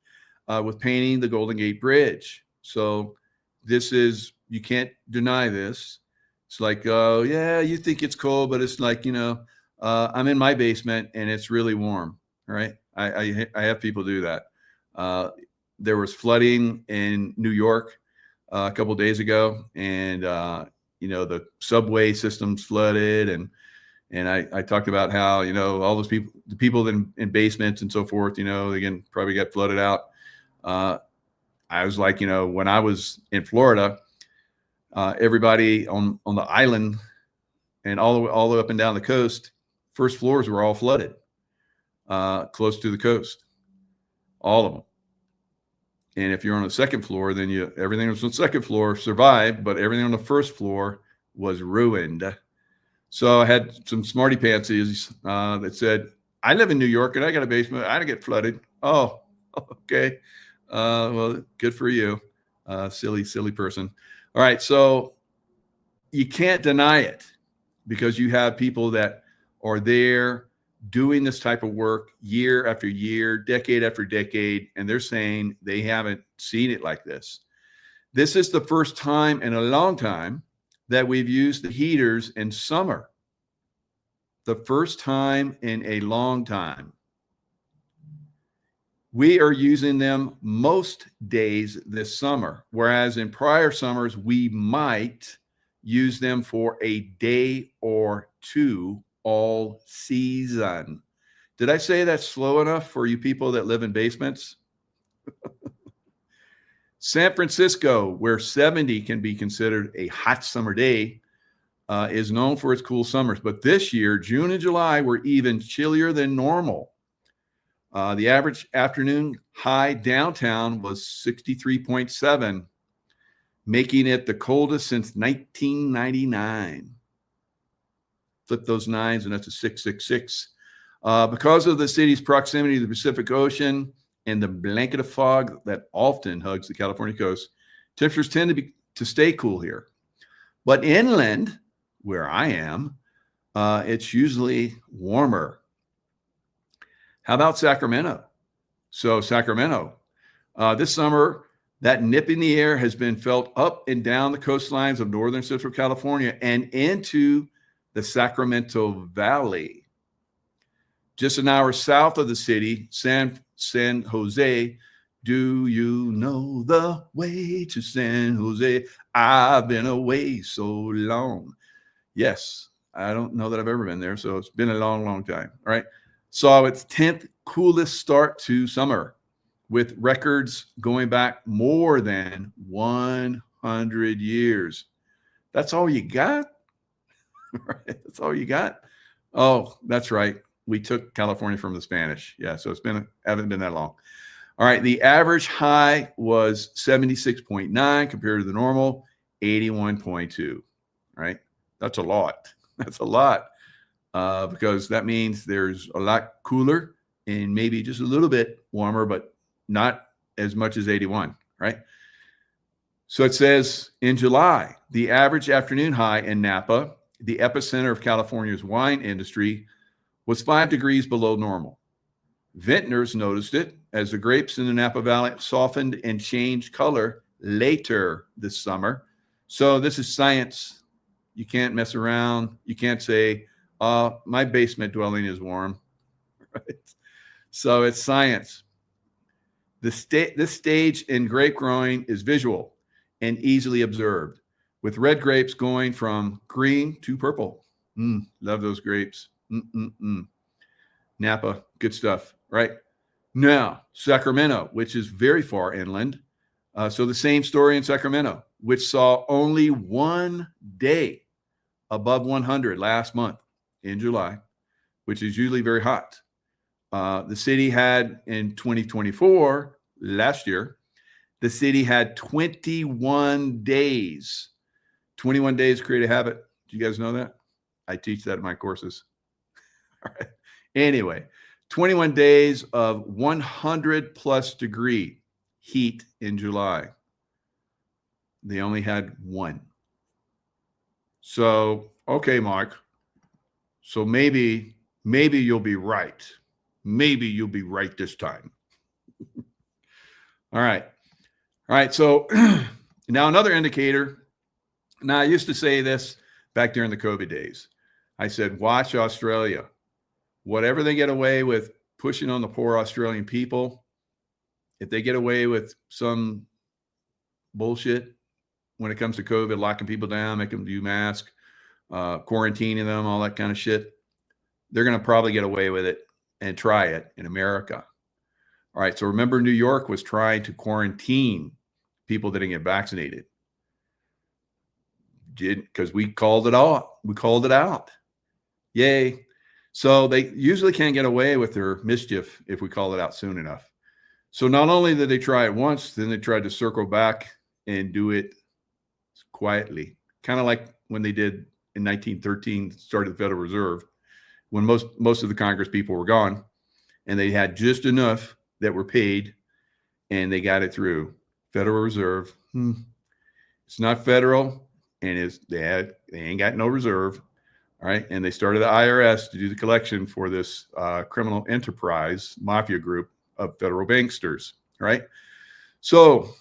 with painting the Golden Gate Bridge. So this is, you can't deny this. It's like, oh, yeah, you think it's cold, but it's like, I'm in my basement and it's really warm, right? I have people do that. There was flooding in New York a couple of days ago, and the subway systems flooded, and I talked about how all those people, the people in basements and so forth, again probably got flooded out. I was like, when I was in Florida, everybody on the island and all the way up and down the coast, first floors were all flooded. Close to the coast, all of them. And if you're on the second floor, then everything on the second floor survived, but everything on the first floor was ruined. So I had some smarty pantsies that said, I live in New York and I got a basement. I didn't get flooded. Oh, okay. Well, good for you. Silly person. All right. So you can't deny it, because you have people that are there doing this type of work year after year, decade after decade, and they're saying they haven't seen it like this. This is the first time in a long time that we've used the heaters in summer. The first time in a long time. We are using them most days this summer, whereas in prior summers, we might use them for a day or two all season. Did I say that's slow enough for you people that live in basements? San Francisco, where 70 can be considered a hot summer day, is known for its cool summers. But this year, June and July were even chillier than normal. The average afternoon high downtown was 63.7, making it the coldest since 1999. Flip those nines, and that's a 666. Because of the city's proximity to the Pacific Ocean and the blanket of fog that often hugs the California coast, temperatures tend to stay cool here. But inland, where I am, it's usually warmer. How about Sacramento? So Sacramento, this summer, that nip in the air has been felt up and down the coastlines of northern Central California and into the Sacramento Valley. Just an hour south of the city, San Jose. Do you know the way to San Jose? I've been away so long. Yes, I don't know that I've ever been there, so it's been a long, long time. All right. Saw its 10th coolest start to summer, with records going back more than 100 years. That's all you got? Right? That's all you got? Oh, that's right. We took California from the Spanish. Yeah, so haven't been that long. All right, the average high was 76.9 compared to the normal 81.2. Right? That's a lot. That's a lot because that means there's a lot cooler and maybe just a little bit warmer, but not as much as 81, right? So it says in July, the average afternoon high in Napa, the epicenter of California's wine industry, was 5 degrees below normal. Vintners noticed it as the grapes in the Napa Valley softened and changed color later this summer. So this is science. You can't mess around. You can't say, my basement dwelling is warm. Right? So it's science. This stage in grape growing is visual and easily observed, with red grapes going from green to purple. Love those grapes. Napa, good stuff, right? Now, Sacramento, which is very far inland. So the same story in Sacramento, which saw only 1 day above 100 last month in July, which is usually very hot. The city had in 2024, last year, the city had 21 days. 21 days create a habit. Do you guys know that? I teach that in my courses. All right. Anyway, 21 days of 100 plus degree heat in July. They only had 1. So, okay, Mark. So maybe you'll be right. Maybe you'll be right this time. All right. All right. So now another indicator. Now, I used to say this back during the COVID days. I said, watch Australia. Whatever they get away with pushing on the poor Australian people, if they get away with some bullshit when it comes to COVID, locking people down, making them do masks, quarantining them, all that kind of shit, they're going to probably get away with it and try it in America. All right. So remember, New York was trying to quarantine people that didn't get vaccinated. Because we called it out. We called it out. Yay. So they usually can't get away with their mischief if we call it out soon enough. So not only did they try it once, then they tried to circle back and do it quietly. Kind of like when they did in 1913, started the Federal Reserve, when most of the Congress people were gone and they had just enough that were paid and they got it through. Federal Reserve. It's not federal. And they ain't got no reserve, all right? And they started the IRS to do the collection for this criminal enterprise mafia group of federal banksters, right? So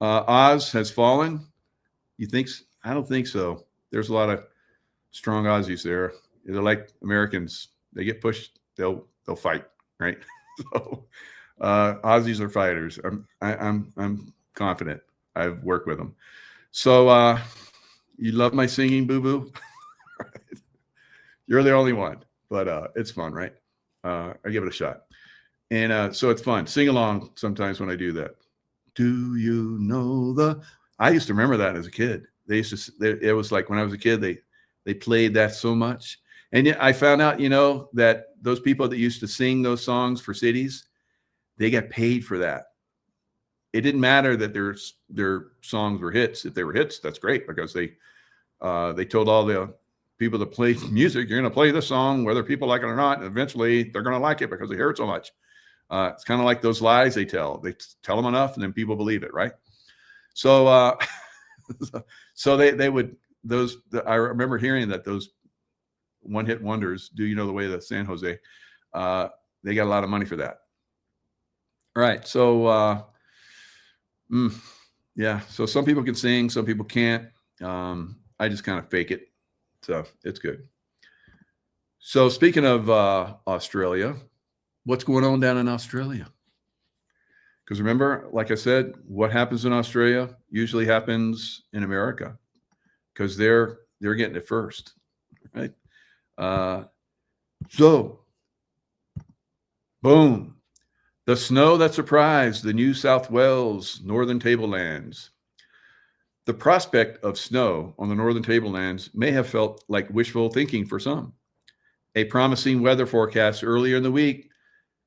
Oz has fallen. You think? I don't think so. There's a lot of strong Aussies there. They're like Americans. They get pushed, they'll fight, right? So Aussies are fighters. I'm confident. I've worked with them. So you love my singing, Boo Boo? You're the only one, but it's fun, right? I give it a shot. And so it's fun. Sing along sometimes when I do that. Do you know I used to remember that as a kid. They used to, it was like when I was a kid, they played that so much. And yet I found out, that those people that used to sing those songs for cities, they got paid for that. It didn't matter that their songs were hits. If they were hits, that's great because they told all the people that play music, you're going to play this song, whether people like it or not. And eventually they're going to like it because they hear it so much. It's kind of like those lies they tell. They tell them enough and then people believe it, right? So, so they would, I remember hearing that those one-hit wonders, Do You Know the Way to San Jose, they got a lot of money for that. All right. So, yeah. So some people can sing, some people can't. I just kind of fake it. So it's good. So speaking of Australia, what's going on down in Australia? Because remember, like I said, what happens in Australia usually happens in America because they're getting it first, right? So, boom, the snow that surprised the New South Wales Northern Tablelands. The prospect of snow on the Northern Tablelands may have felt like wishful thinking for some. A promising weather forecast earlier in the week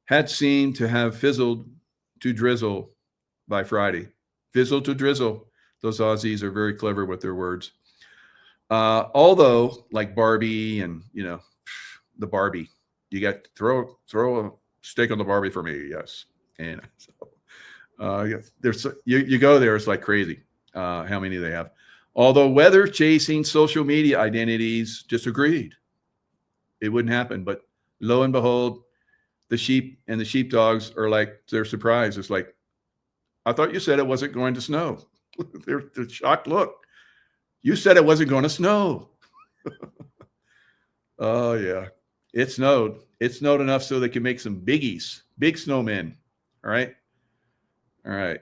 had seemed to have fizzled to drizzle by Friday. Fizzle to drizzle. Those Aussies are very clever with their words. Although, like Barbie and, the Barbie, you got to throw a steak on the Barbie for me, yes. And so, yes, there's you go there, it's like crazy how many they have. Although weather chasing social media identities disagreed. It wouldn't happen, but lo and behold, the sheep and the sheepdogs are like, they're surprised. It's like, I thought you said it wasn't going to snow. They're shocked look. You said it wasn't going to snow. Oh, yeah. It snowed. It snowed enough so they can make some biggies, big snowmen. All right. All right.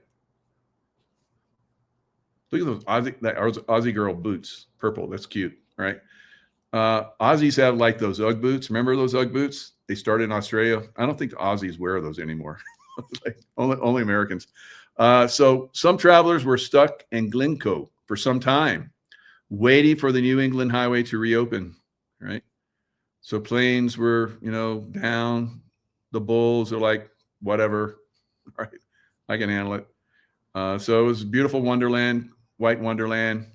Look at those Aussie girl boots. Purple. That's cute. All right. Aussies have like those Ugg boots. Remember those Ugg boots? They started in Australia. I don't think the Aussies wear those anymore. Like only Americans. So some travelers were stuck in Glencoe for some time, waiting for the New England highway to reopen. Right. So planes were, down. The bulls are like, whatever. All right. I can handle it. So it was beautiful Wonderland, white Wonderland.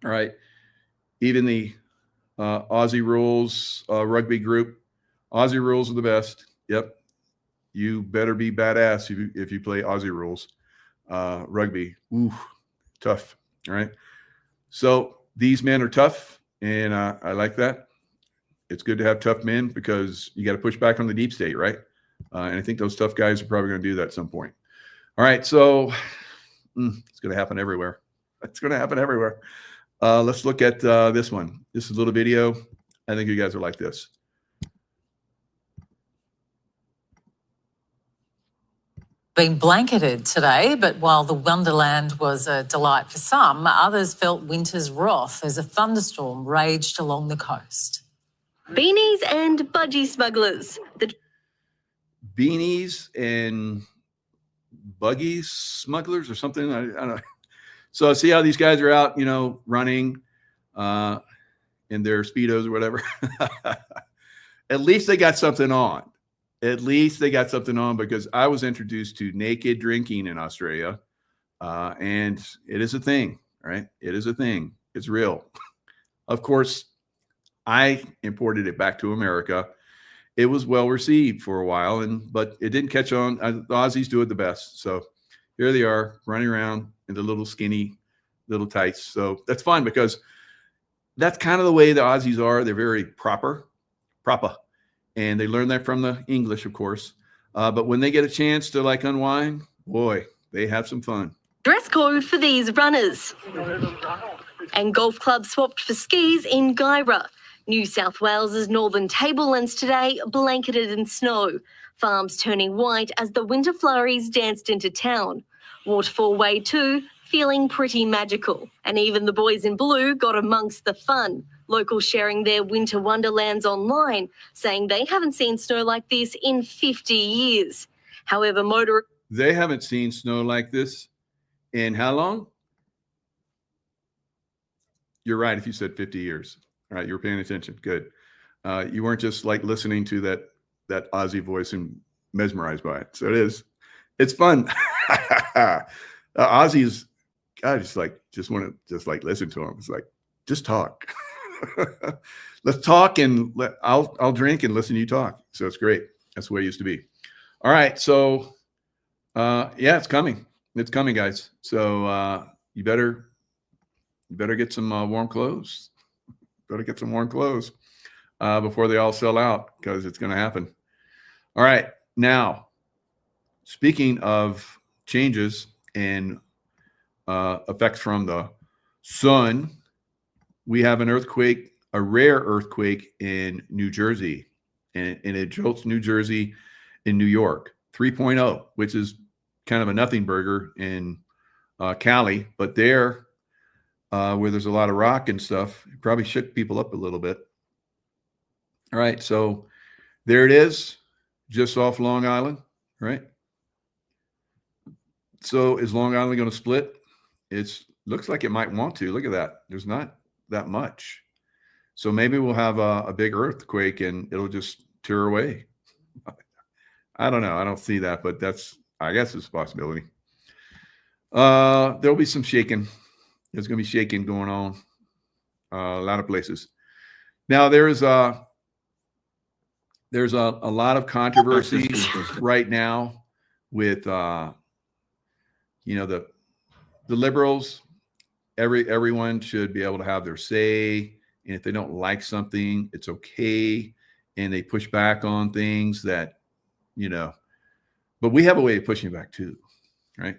All right. Even the Aussie Rules rugby group. Aussie Rules are the best. Yep. You better be badass if you play Aussie Rules rugby. Ooh, tough. All right. So these men are tough, and I like that. It's good to have tough men because you got to push back on the deep state, right? And I think those tough guys are probably going to do that at some point. All right. So it's going to happen everywhere. It's going to happen everywhere. Let's look at this one. This is a little video. I think you guys are like this. Been blanketed today, but while the Wonderland was a delight for some, others felt winter's wrath as a thunderstorm raged along the coast. Beanies and budgie smugglers. Beanies and buggy smugglers or something. I don't know. So see how these guys are out, running in their Speedos or whatever. At least they got something on. At least they got something on, because I was introduced to naked drinking in Australia. And it is a thing, right? It is a thing. It's real. Of course, I imported it back to America. It was well received for a while, but it didn't catch on. The Aussies do it the best. So here they are running around in the little skinny little tights. So that's fine, because that's kind of the way the Aussies are. They're very proper. And they learn that from the English, of course. But when they get a chance to unwind, boy, they have some fun. Dress code for these runners. And golf clubs swapped for skis in Guyra. New South Wales's northern tablelands today blanketed in snow. Farms turning white as the winter flurries danced into town. Waterfall Way 2 feeling pretty magical. And even the boys in blue got amongst the fun. Locals sharing their winter wonderlands online, saying they haven't seen snow like this in 50 years. However, They haven't seen snow like this in how long? You're right if you said 50 years. All right, you were paying attention. Good. You weren't just listening to that Aussie voice and mesmerized by it. So it is. It's fun. Aussies, I just want to listen to them. It's like, just talk. Let's talk, and I'll drink and listen to you talk. So it's great. That's the way it used to be. All right. So yeah, it's coming. It's coming, guys. So you better get some warm clothes. Better get some warm clothes before they all sell out, because it's going to happen. All right. Now, speaking of changes and effects from the sun, we have an earthquake a rare earthquake in New Jersey, and it jolts New Jersey in New York, 3.0, which is kind of a nothing burger in Cali, but there, where there's a lot of rock and stuff, it probably shook people up a little bit. All right, so there it is, just off Long Island, right? So is Long Island going to split? It looks like it might want to. Look at that. There's not that much. So maybe we'll have a big earthquake and it'll just tear away. I don't know. I don't see that, but I guess it's a possibility. There'll be some shaking. There's going to be shaking going on a lot of places. Now there's a lot of controversy right now with the liberals. Everyone should be able to have their say, and if they don't like something, it's okay, and they push back on things that, but we have a way of pushing back too, right?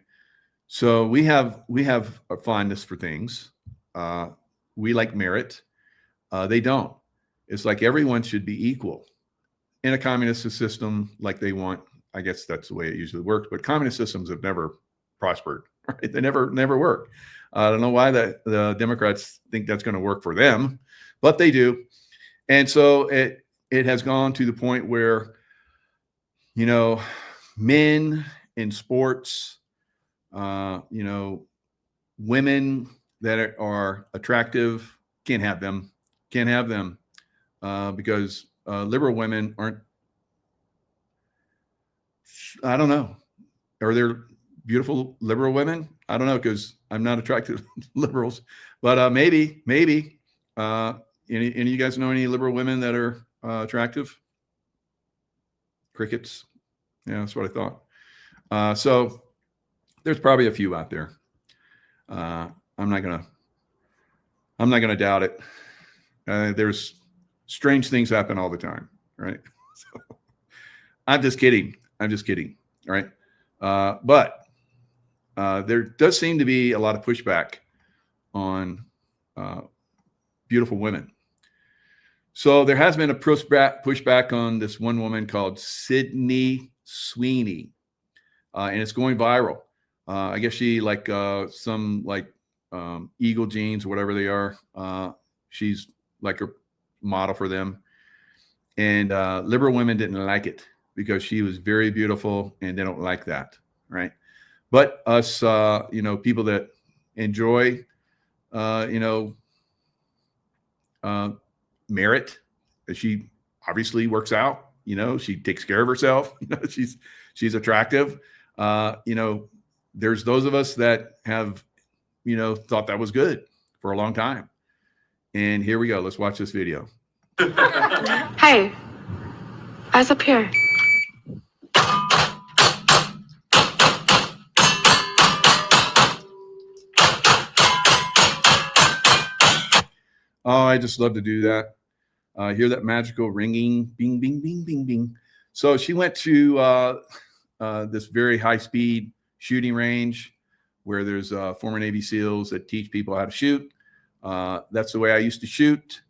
So we have a fondness for things. We like merit. They don't. It's like everyone should be equal in a communist system like they want. I guess that's the way it usually works, but communist systems have never prospered, right? They never work. I don't know why the Democrats think that's going to work for them, but they do. And so it has gone to the point where, men in sports, women that are attractive, can't have them because liberal women aren't, I don't know. Are there beautiful liberal women? I don't know, because I'm not attracted to liberals, but maybe. Any of you guys know any liberal women that are attractive? Crickets. Yeah, that's what I thought. So there's probably a few out there. I'm not gonna doubt it. There's strange things happen all the time, right? So, I'm just kidding. All right. But there does seem to be a lot of pushback on beautiful women. So there has been a pushback on this one woman called Sydney Sweeney, and it's going viral. I guess she some Eagle jeans or whatever they are. She's like a model for them, and liberal women didn't like it because she was very beautiful, and they don't like that, right? But us, people that enjoy, merit, she obviously works out. She takes care of herself. She's attractive. There's those of us that have, thought that was good for a long time. And here we go. Let's watch this video. Hey, eyes up here. Oh, I just love to do that. Hear that magical ringing, bing, bing, bing, bing, bing. So she went to this very high-speed shooting range where there's former Navy SEALs that teach people how to shoot. That's the way I used to shoot.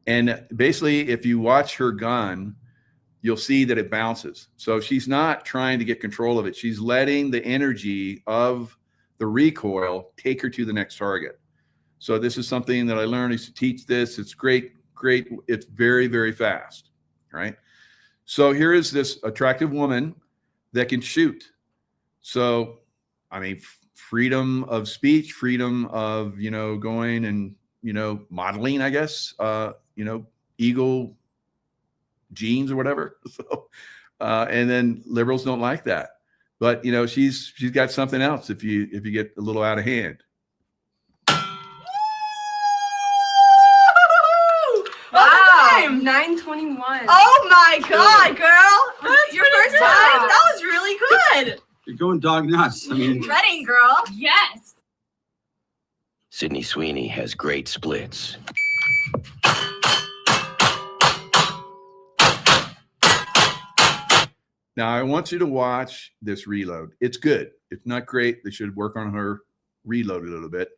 And basically, if you watch her gun, you'll see that it bounces. So she's not trying to get control of it. She's letting the energy of the recoil take her to the next target. So this is something that I learned. I used to teach this. It's great. It's very, very fast, right? So here is this attractive woman that can shoot. So, I mean, freedom of speech, freedom of, going and, modeling, I guess, Eagle jeans or whatever. So, and then liberals don't like that. But, she's got something else if you get a little out of hand. Wow. 9:21. Oh my God, girl. That's your first time? That was really good. You're going dog nuts. I mean, Ready, girl. Yes. Sydney Sweeney has great splits. Now, I want you to watch this reload. It's good. It's not great. They should work on her reload a little bit.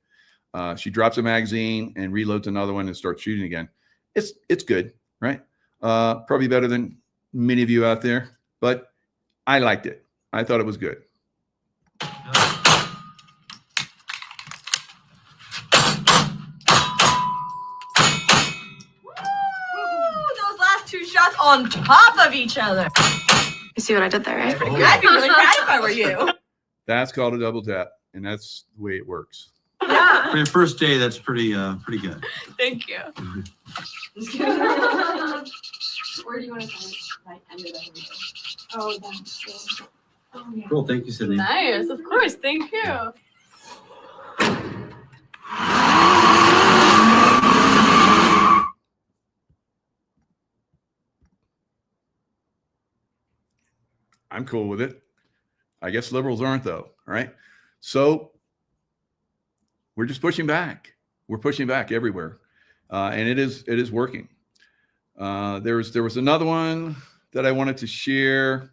She drops a magazine and reloads another one and starts shooting again. It's good, right? Probably better than many of you out there, but I liked it. I thought it was good. Those last two shots on top of each other. You see what I did there, right? I'd be really proud if I were you. That's called a double tap, and that's the way it works. Yeah. For your first day, that's pretty good. Thank you. Where do you want to find it? Right under the window. Oh, that's Cool. Thank you, Sydney. nice. Of course. Thank you. I'm cool with it. I guess liberals aren't, though. All right. So we're just pushing back. We're pushing back everywhere, and it is working. There was another one that I wanted to share.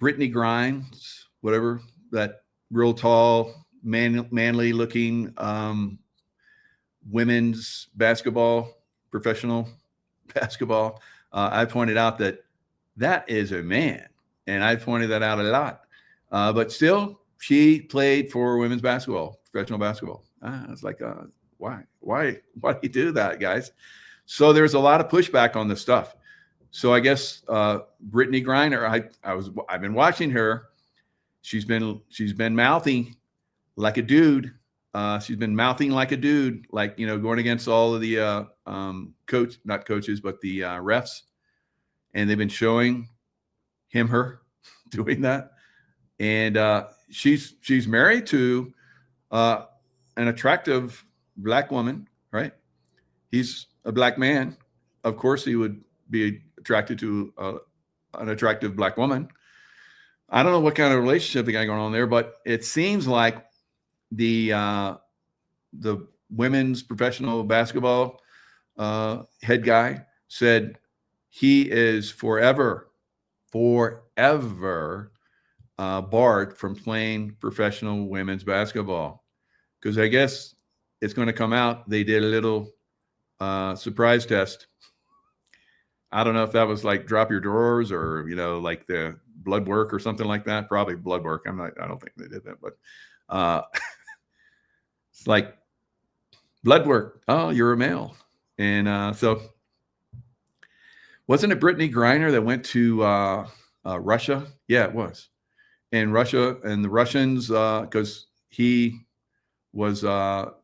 Brittany Grimes, whatever, that real tall, manly looking women's basketball, professional basketball. I pointed out that is a man, and I pointed that out a lot. But still, she played for women's basketball, professional basketball. It's like, why do you do that, guys? So there's a lot of pushback on this stuff. So I guess Brittany Griner, I've been watching her. She's been mouthing like a dude. She's been mouthing like a dude, like, going against all of the not coaches, but the refs. And they've been showing her doing that. And she's married to an attractive black woman, right? He's a black man. Of course, he would be attracted to an attractive black woman. I don't know what kind of relationship they got going on there, but it seems like the women's professional basketball head guy said he is forever barred from playing professional women's basketball, because I guess it's going to come out they did a little surprise test. I don't know if that was like drop your drawers or, like the blood work or something like that. Probably blood work. I don't think they did that, but it's like blood work. Oh, you're a male. And so wasn't it Brittany Griner that went to Russia? Yeah, it was. And Russia and the Russians, because he was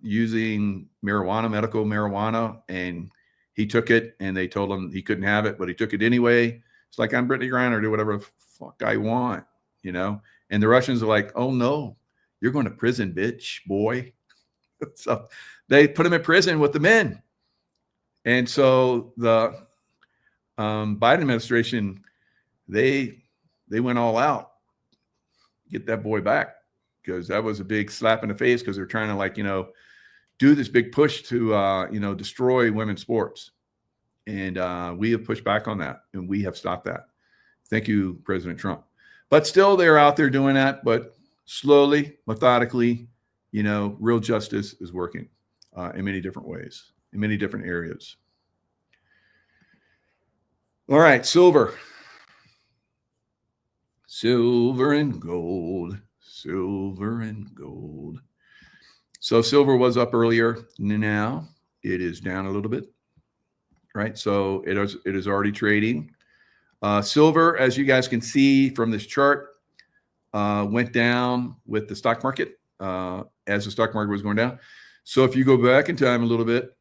using marijuana, medical marijuana, and he took it, and they told him he couldn't have it, but he took it anyway. It's like, I'm Brittany Griner, do whatever the fuck I want, And the Russians are like, oh no, you're going to prison, bitch, boy. So they put him in prison with the men. And so the Biden administration, they went all out, get that boy back, because that was a big slap in the face, because they're trying to do this big push to destroy women's sports. And we have pushed back on that, and we have stopped that. Thank you, President Trump. But still, they're out there doing that, but slowly, methodically, real justice is working in many different ways, in many different areas. All right, silver and gold, silver and gold. So silver was up earlier. Now it is down a little bit, right? So it is already trading. Silver, as you guys can see from this chart, went down with the stock market as the stock market was going down. So if you go back in time a little bit,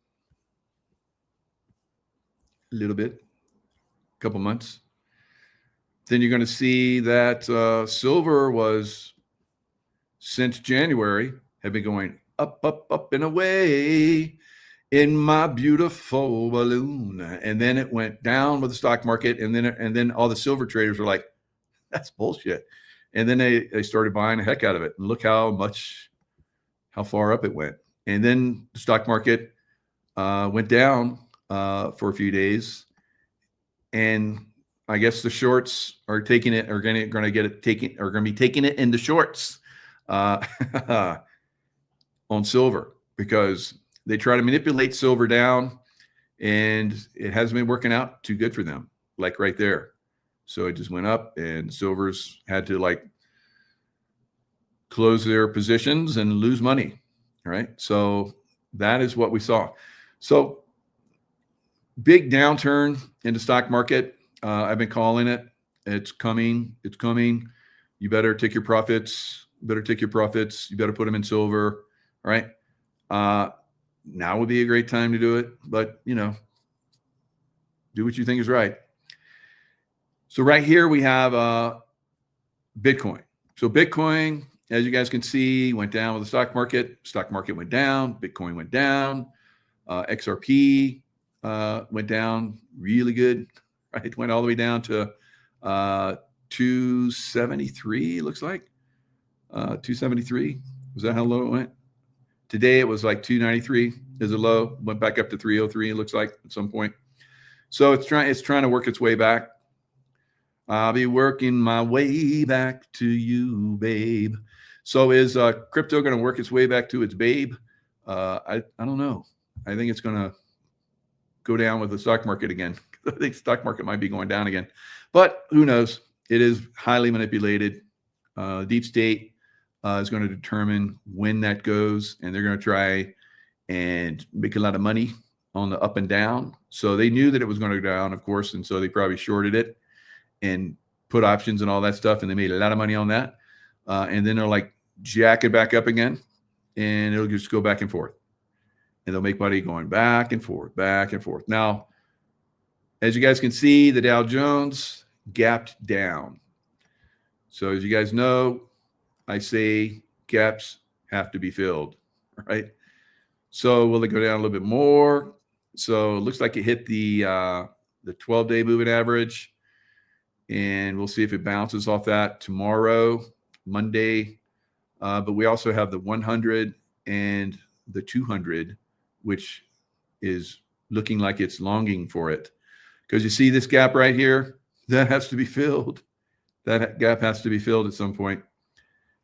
a couple months, then you're going to see that silver was, since January, have been going up, up, up and away in my beautiful balloon. And then it went down with the stock market. And then all the silver traders were like, that's bullshit. And then they started buying the heck out of it. And look how far up it went. And then the stock market went down for a few days. And I guess the shorts are taking it, are going to be taking it in the shorts. on silver because they try to manipulate silver down, and it hasn't been working out too good for them, like right there. So it just went up, and silver's had to like close their positions and lose money. All right. So that is what we saw. So big downturn in the stock market. I've been calling it. It's coming. It's coming. You better take your profits. You better take your profits. You better put them in silver. All right. Now would be a great time to do it, but you know, do what you think is right. So right here we have Bitcoin. So Bitcoin, as you guys can see, went down with the stock market. Stock market went down. Bitcoin went down. XRP went down really good. Right, it went all the way down to 273. Looks like 273. Was that how low it went? Today it was like 293 is a low. Went back up to 303. It looks like at some point. So it's trying to work its way back. I'll be working my way back to you, babe. So is crypto going to work its way back to its babe? I don't know. I think it's going to go down with the stock market again. I think the stock market might be going down again, but who knows? It is highly manipulated. Deep state is going to determine when that goes, and they're going to try and make a lot of money on the up and down. So they knew that it was going to go down, of course, and so they probably shorted it and put options and all that stuff, and they made a lot of money on that. And then they'll like jack it back up again, and it'll just go back and forth. And they'll make money going back and forth, back and forth. Now, as you guys can see, the Dow Jones gapped down. So as you guys know, I say gaps have to be filled, right? So will it go down a little bit more? So it looks like it hit the 12-day moving average, and we'll see if it bounces off that tomorrow, Monday. But we also have the 100 and the 200, which is looking like it's longing for it. Because you see this gap right here, that has to be filled. That gap has to be filled at some point.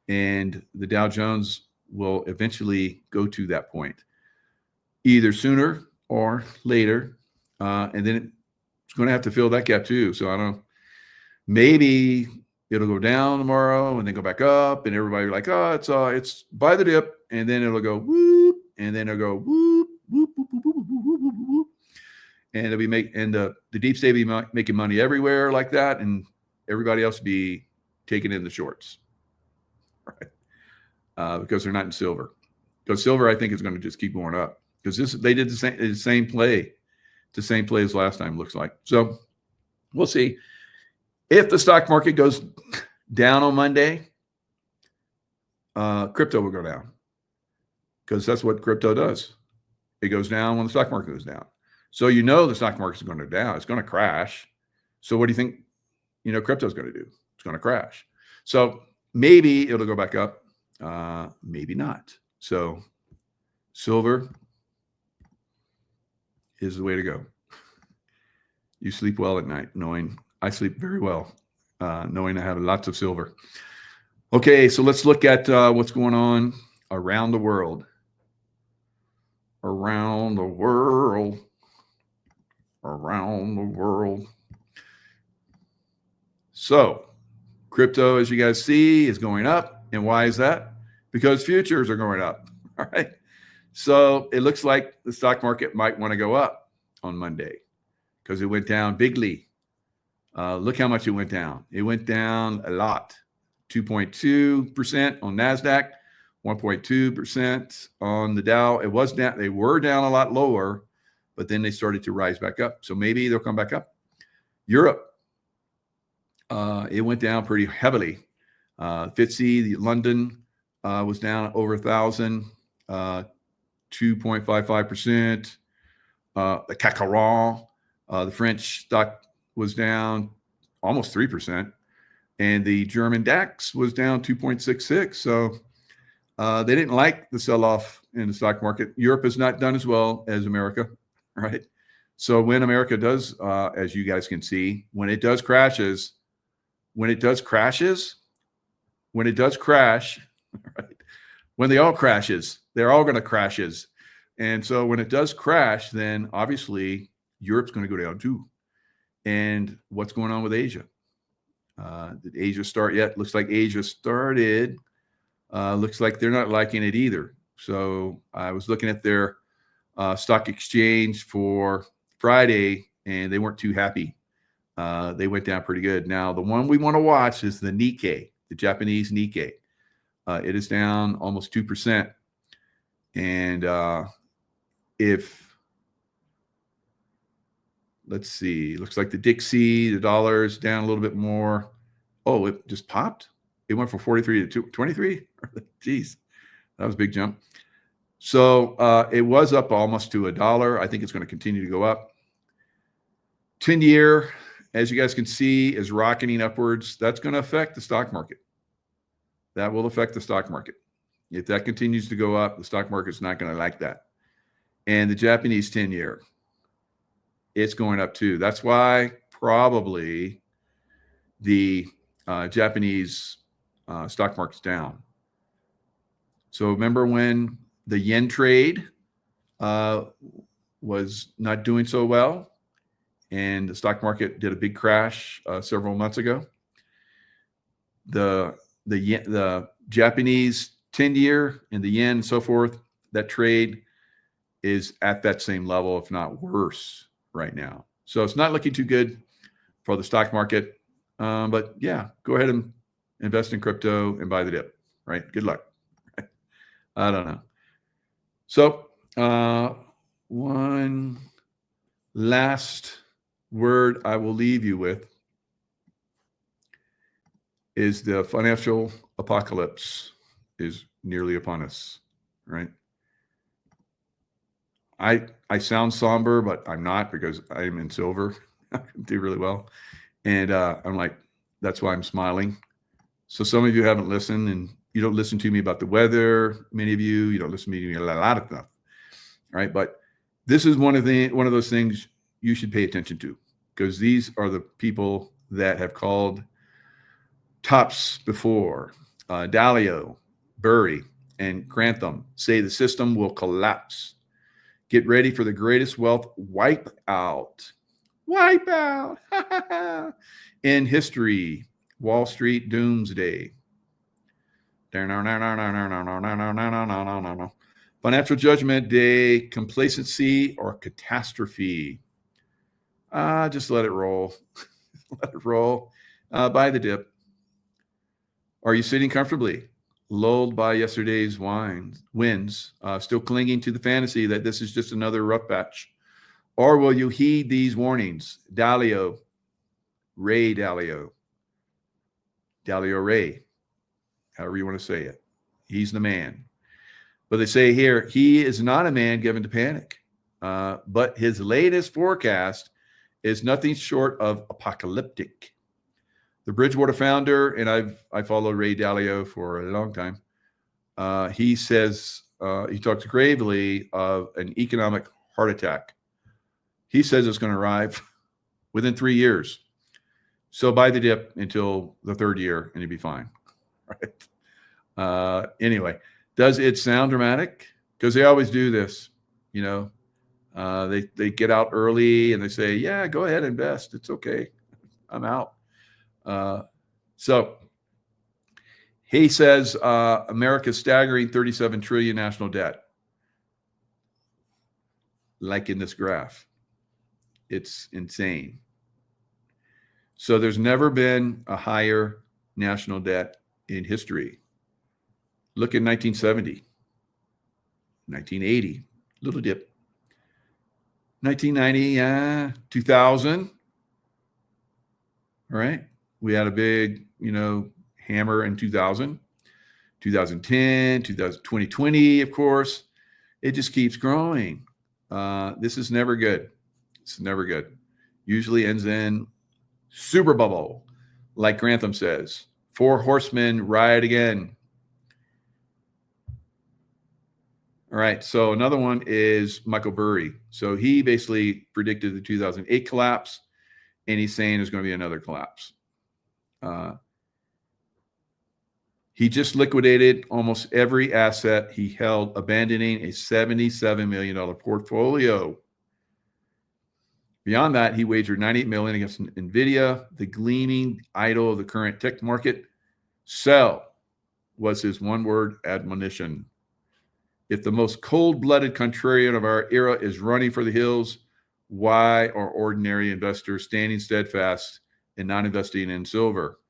And the Dow Jones will eventually go to that point, either sooner or later. And then it's going to have to fill that gap too. So I don't know. Maybe it'll go down tomorrow and then go back up, and everybody will be like, oh, it's by the dip, and then it'll go whoop, and then it'll go whoop, whoop, whoop, whoop, whoop, whoop, whoop, whoop. And it'll be the deep state be making money everywhere like that, and everybody else be taking in the shorts, right? Because they're not in silver. Because silver, I think, is going to just keep going up because they did the same play, the same play as last time. Looks like. So we'll see. If the stock market goes down on Monday, crypto will go down because that's what crypto does. It goes down when the stock market goes down. So you know the stock market is going to go down. It's going to crash. So what do you think? Crypto is going to do? It's going to crash. So maybe it'll go back up. Maybe not. So silver is the way to go. You sleep well at night knowing. I sleep very well, knowing I have lots of silver. Okay, so let's look at what's going on around the world. Around the world. Around the world. So, crypto, as you guys see, is going up. And why is that? Because futures are going up. All right. So, it looks like the stock market might want to go up on Monday because it went down bigly. Look how much it went down. It went down a lot. 2.2% on NASDAQ, 1.2% on the Dow. It was down. They were down a lot lower, but then they started to rise back up. So maybe they'll come back up. Europe, it went down pretty heavily. FTSE, London was down over 1,000, 2.55%. The CAC 40, the French stock was down almost 3%, and the German DAX was down 2.66. So they didn't like the sell-off in the stock market. Europe has not done as well as America, right? So when America does, as you guys can see, when it does crash, right? When the oil crashes, they're all going to crashes. And so when it does crash, then obviously Europe's going to go down too. And what's going on with Asia? Did Asia start yet? Looks like Asia started. Looks like they're not liking it either. So I was looking at their stock exchange for Friday, and they weren't too happy. They went down pretty good. Now, the one we want to watch is the Nikkei, the Japanese Nikkei. It is down almost 2%. And let's see, looks like the Dixie, the dollar is down a little bit more. Oh, it just popped. It went from 43 to 23. Jeez, that was a big jump. So it was up almost to $1. I think it's going to continue to go up. 10-year, as you guys can see, is rocketing upwards. That's going to affect the stock market. That will affect the stock market. If that continues to go up, the stock market's not going to like that. And the Japanese 10-year, it's going up too. That's why probably the Japanese stock market's down. So remember when the yen trade was not doing so well and the stock market did a big crash several months ago? The Japanese 10-year and the yen and so forth, that trade is at that same level, if not worse right now. So it's not looking too good for the stock market. But yeah, go ahead and invest in crypto and buy the dip, right? Good luck. I don't know. So one last word I will leave you with is the financial apocalypse is nearly upon us, right? I sound somber, but I'm not, because I'm in silver. I do really well. And I'm like, that's why I'm smiling. So some of you haven't listened, and you don't listen to me about the weather. Many of you don't listen to me a lot of stuff, right? But this is one of those things you should pay attention to, because these are the people that have called tops before. Dalio, Burry, and Grantham say the system will collapse. Get ready for the greatest wealth wipeout. Wipeout in history. Wall Street doomsday. Financial judgment day, complacency or catastrophe. Just let it roll. Let it roll. Buy the dip. Are you sitting comfortably, lulled by yesterday's winds, still clinging to the fantasy that this is just another rough patch? Or will you heed these warnings? Dalio, Ray Dalio, Dalio Ray, however you want to say it. He's the man. But they say here, he is not a man given to panic, but his latest forecast is nothing short of apocalyptic. The Bridgewater founder, and I followed Ray Dalio for a long time. He says, he talks gravely of an economic heart attack. He says it's going to arrive within 3 years. So buy the dip until the third year and you'll be fine. Right? Anyway, does it sound dramatic? Because they always do this, you know. They get out early and they say, yeah, go ahead, invest. It's okay. I'm out. So he says America's staggering 37 trillion national debt. Like in this graph. It's insane. So there's never been a higher national debt in history. Look at 1970, 1980, little dip. 1990, 2000. All right. We had a big, hammer in 2000, 2010, 2020, of course. It just keeps growing. This is never good. It's never good. Usually ends in super bubble, like Grantham says. 4 horsemen ride again. All right. So another one is Michael Burry. So he basically predicted the 2008 collapse, and he's saying there's going to be another collapse. He just liquidated almost every asset he held, abandoning a $77 million portfolio. Beyond that, he wagered $98 million against NVIDIA, the gleaming idol of the current tech market. Sell was his one-word admonition. If the most cold-blooded contrarian of our era is running for the hills, why are ordinary investors standing steadfast and not investing in silver?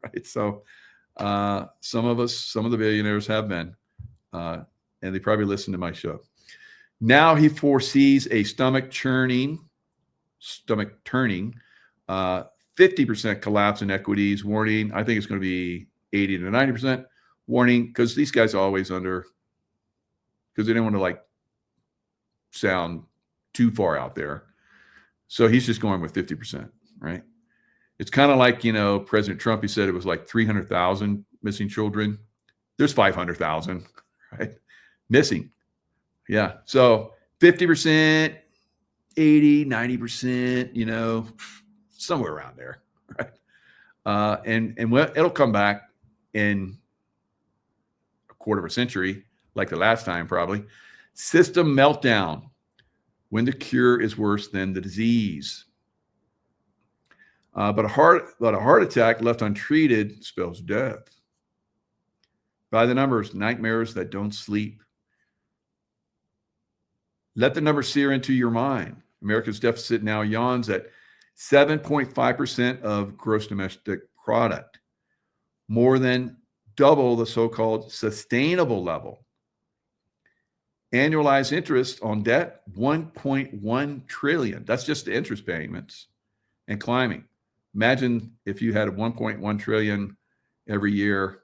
Right. So some of the billionaires have been, and they probably listen to my show. Now he foresees a stomach turning, 50% collapse in equities, warning. I think it's going to be 80 to 90%, warning, because these guys are always under, because they didn't want to sound too far out there. So he's just going with 50%, right? It's kind of like, President Trump, he said it was like 300,000 missing children. There's 500,000, right? Missing. Yeah. So 50%, 80, 90%, somewhere around there, right? And it'll come back in a quarter of a century, like the last time, probably. System meltdown, when the cure is worse than the disease. But a heart attack left untreated spells death. By the numbers, nightmares that don't sleep. Let the number sear into your mind. America's deficit now yawns at 7.5% of gross domestic product, more than double the so-called sustainable level. Annualized interest on debt, 1.1 trillion. That's just the interest payments, and climbing. Imagine if you had a 1.1 trillion every year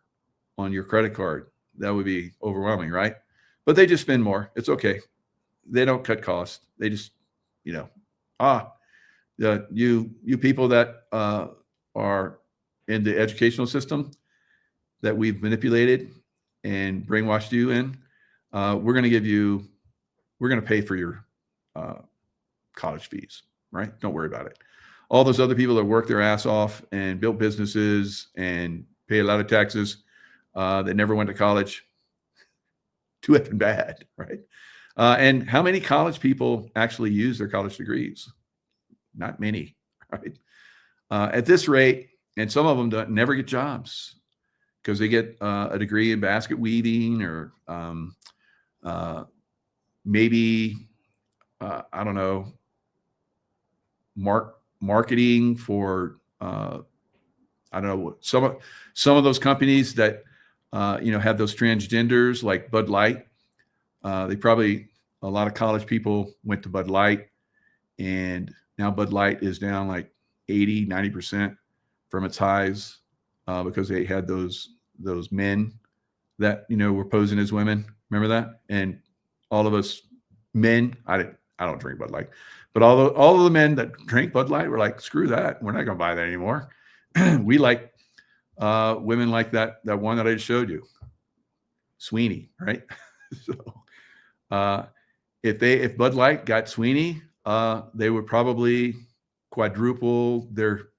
on your credit card. That would be overwhelming, right? But they just spend more. It's okay. They don't cut costs. They just, you people that are in the educational system that we've manipulated and brainwashed you in, we're going to pay for your college fees, right? Don't worry about it. All those other people that work their ass off and built businesses and pay a lot of taxes that never went to college, too effing bad, right? And how many college people actually use their college degrees? Not many, right? At this rate, and some of them never get jobs because they get a degree in basket weaving or maybe, I don't know, marketing for, I don't know, some of those companies that, have those transgenders like Bud Light. A lot of college people went to Bud Light, and now Bud Light is down like 80, 90% from its highs because they had those men that, were posing as women. Remember that? And all of us men, I don't drink Bud Light, but all of the men that drink Bud Light were like, screw that. We're not going to buy that anymore. We like women like that one that I just showed you, Sweeney, right? So if Bud Light got Sweeney, they would probably quadruple their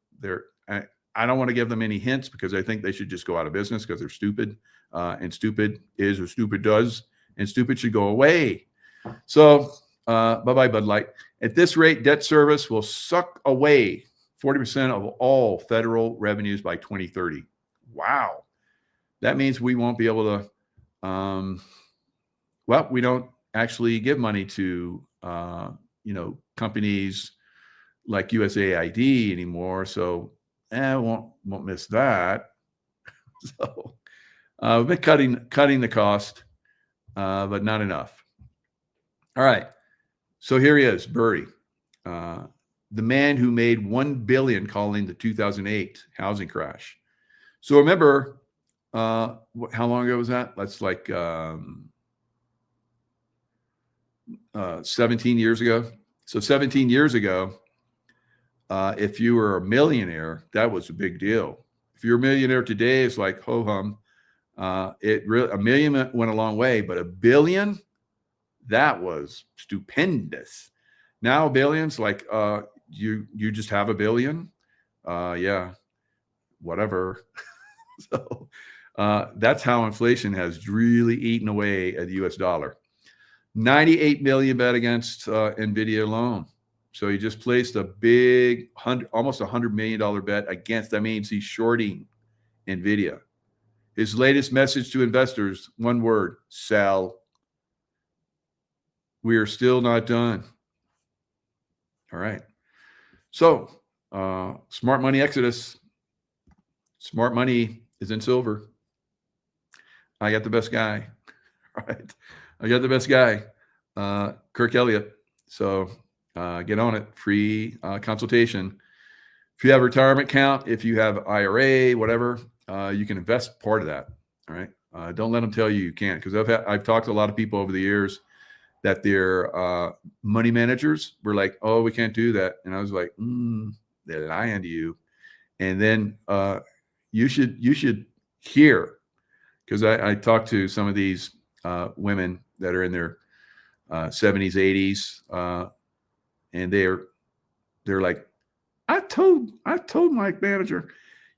I don't want to give them any hints because I think they should just go out of business because they're stupid, and stupid is what stupid does, and stupid should go away. So bye-bye Bud Light. At this rate, debt service will suck away 40% of all federal revenues by 2030. Wow. That means we won't be able to, we don't actually give money to, companies like USAID anymore. So won't miss that. So we've been cutting the cost, but not enough. All right. So here he is, Burry, the man who made $1 billion calling the 2008 housing crash. So remember, how long ago was that? That's like 17 years ago. So 17 years ago, if you were a millionaire, that was a big deal. If you're a millionaire today, it's like ho hum. A million went a long way, but $1 billion, that was stupendous. Now $1 billion's like you just have $1 billion. Yeah, whatever. So That's how inflation has really eaten away at the US dollar. 98 million bet against NVIDIA alone. So he just placed a big almost $100 million bet against. That means he's shorting NVIDIA. His latest message to investors, one word: sell. We are still not done. All right. So smart money exodus. Smart money is in silver. I got the best guy. All right. I got the best guy, Kirk Elliott. So get on it. Free consultation. If you have a retirement account, if you have IRA, whatever, you can invest part of that. All right. Don't let them tell you can't, because I've talked to a lot of people over the years that their money managers were like, "Oh, we can't do that," and I was like, "They're lying to you." And then you should hear, because I talked to some of these women that are in their 70s, 80s, and they're like, I told my manager,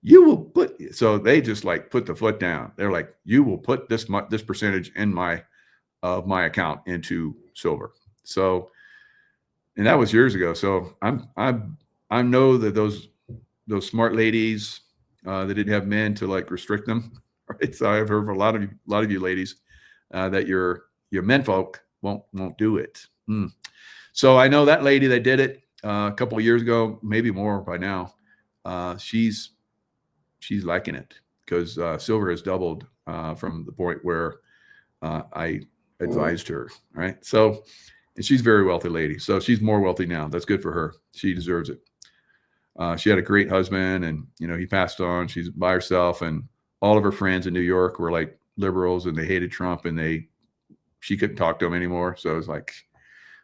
you will put, so they just like put the foot down. They're like, you will put this percentage in my account into silver. So, and that was years ago. So I know that those smart ladies that didn't have men to like restrict them. Right. So I've heard from a lot of you ladies that your men folk won't do it. So I know that lady that did it a couple of years ago, maybe more by now. She's liking it because silver has doubled from the point where I advised her. Right. So, and she's a very wealthy lady. So she's more wealthy now. That's good for her. She deserves it. She had a great husband, and he passed on. She's by herself, and all of her friends in New York were like liberals, and they hated Trump, and she couldn't talk to them anymore. So it was like,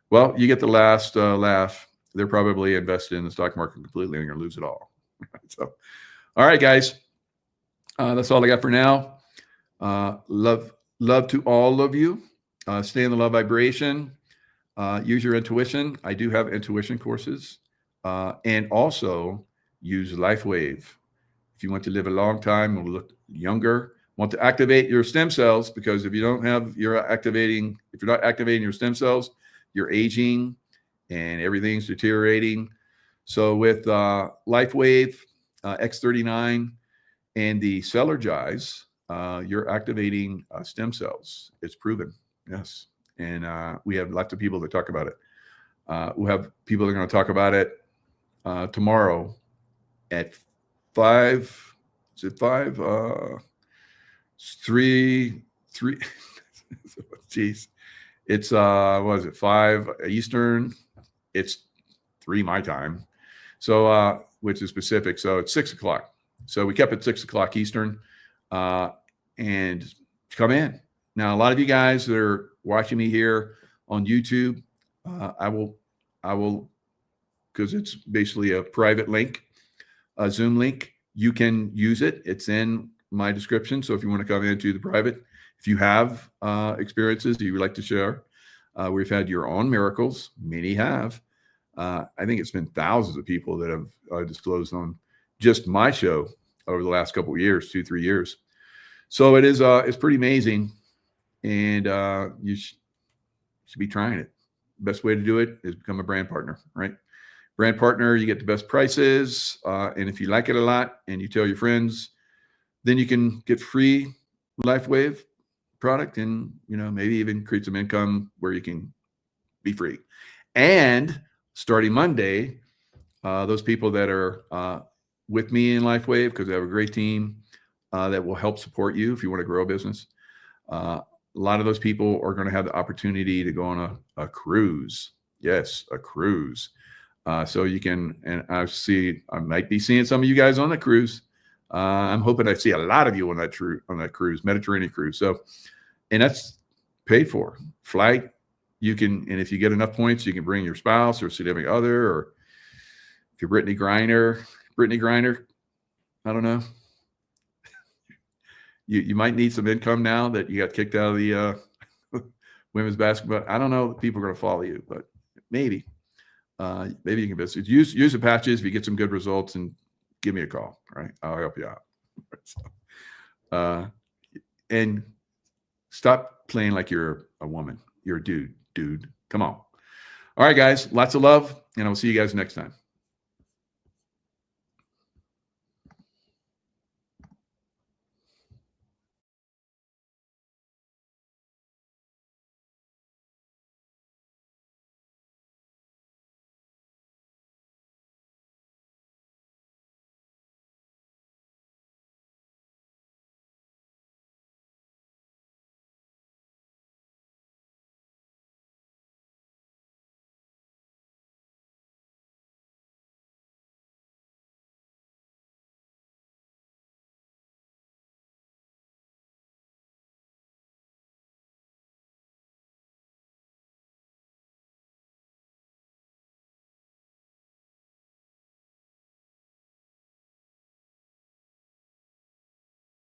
well, you get the last laugh. They're probably invested in the stock market completely and going to lose it all. So, all right, guys, that's all I got for now. Love to all of you. Stay in the love vibration. Use your intuition. I do have intuition courses, and also use LifeWave. If you want to live a long time and look younger, want to activate your stem cells, because if you're not activating your stem cells, you're aging and everything's deteriorating. So with LifeWave X39 and the Celergize, you're activating stem cells. It's proven. Yes. And we have lots of people that talk about it. We have people that are going to talk about it tomorrow at 5. Is it 5? 3. Geez. It's what is it? 5 Eastern. It's 3 my time. So which is Pacific. So it's 6 o'clock. So we kept it 6 o'clock Eastern. And come in. Now, a lot of you guys that are watching me here on YouTube, I will, because it's basically a private link, a Zoom link. You can use it. It's in my description. So if you want to come into the private, if you have experiences that you would like to share, we've had your own miracles. Many have. I think it's been thousands of people that have disclosed on just my show over the last couple of years, 2-3 years. So it is, it's pretty amazing. And you should be trying it. Best way to do it is become a brand partner, right? Brand partner, you get the best prices. And if you like it a lot and you tell your friends, then you can get free LifeWave product and, maybe even create some income where you can be free. And starting Monday, those people that are with me in LifeWave, because I have a great team that will help support you if you want to grow a business. A lot of those people are going to have the opportunity to go on a cruise. Yes, a cruise. So you can, and I might be seeing some of you guys on the cruise. I'm hoping I see a lot of you on that cruise, Mediterranean cruise. So, and that's paid for. Flight, you can, and if you get enough points, you can bring your spouse or significant other, or if you're Brittany Griner, I don't know. You might need some income now that you got kicked out of the women's basketball. I don't know if people are going to follow you, but maybe you can visit. Use the patches if you get some good results, and give me a call. Right, I'll help you out. So, and stop playing like you're a woman. You're a dude. Come on. All right, guys. Lots of love, and I'll see you guys next time.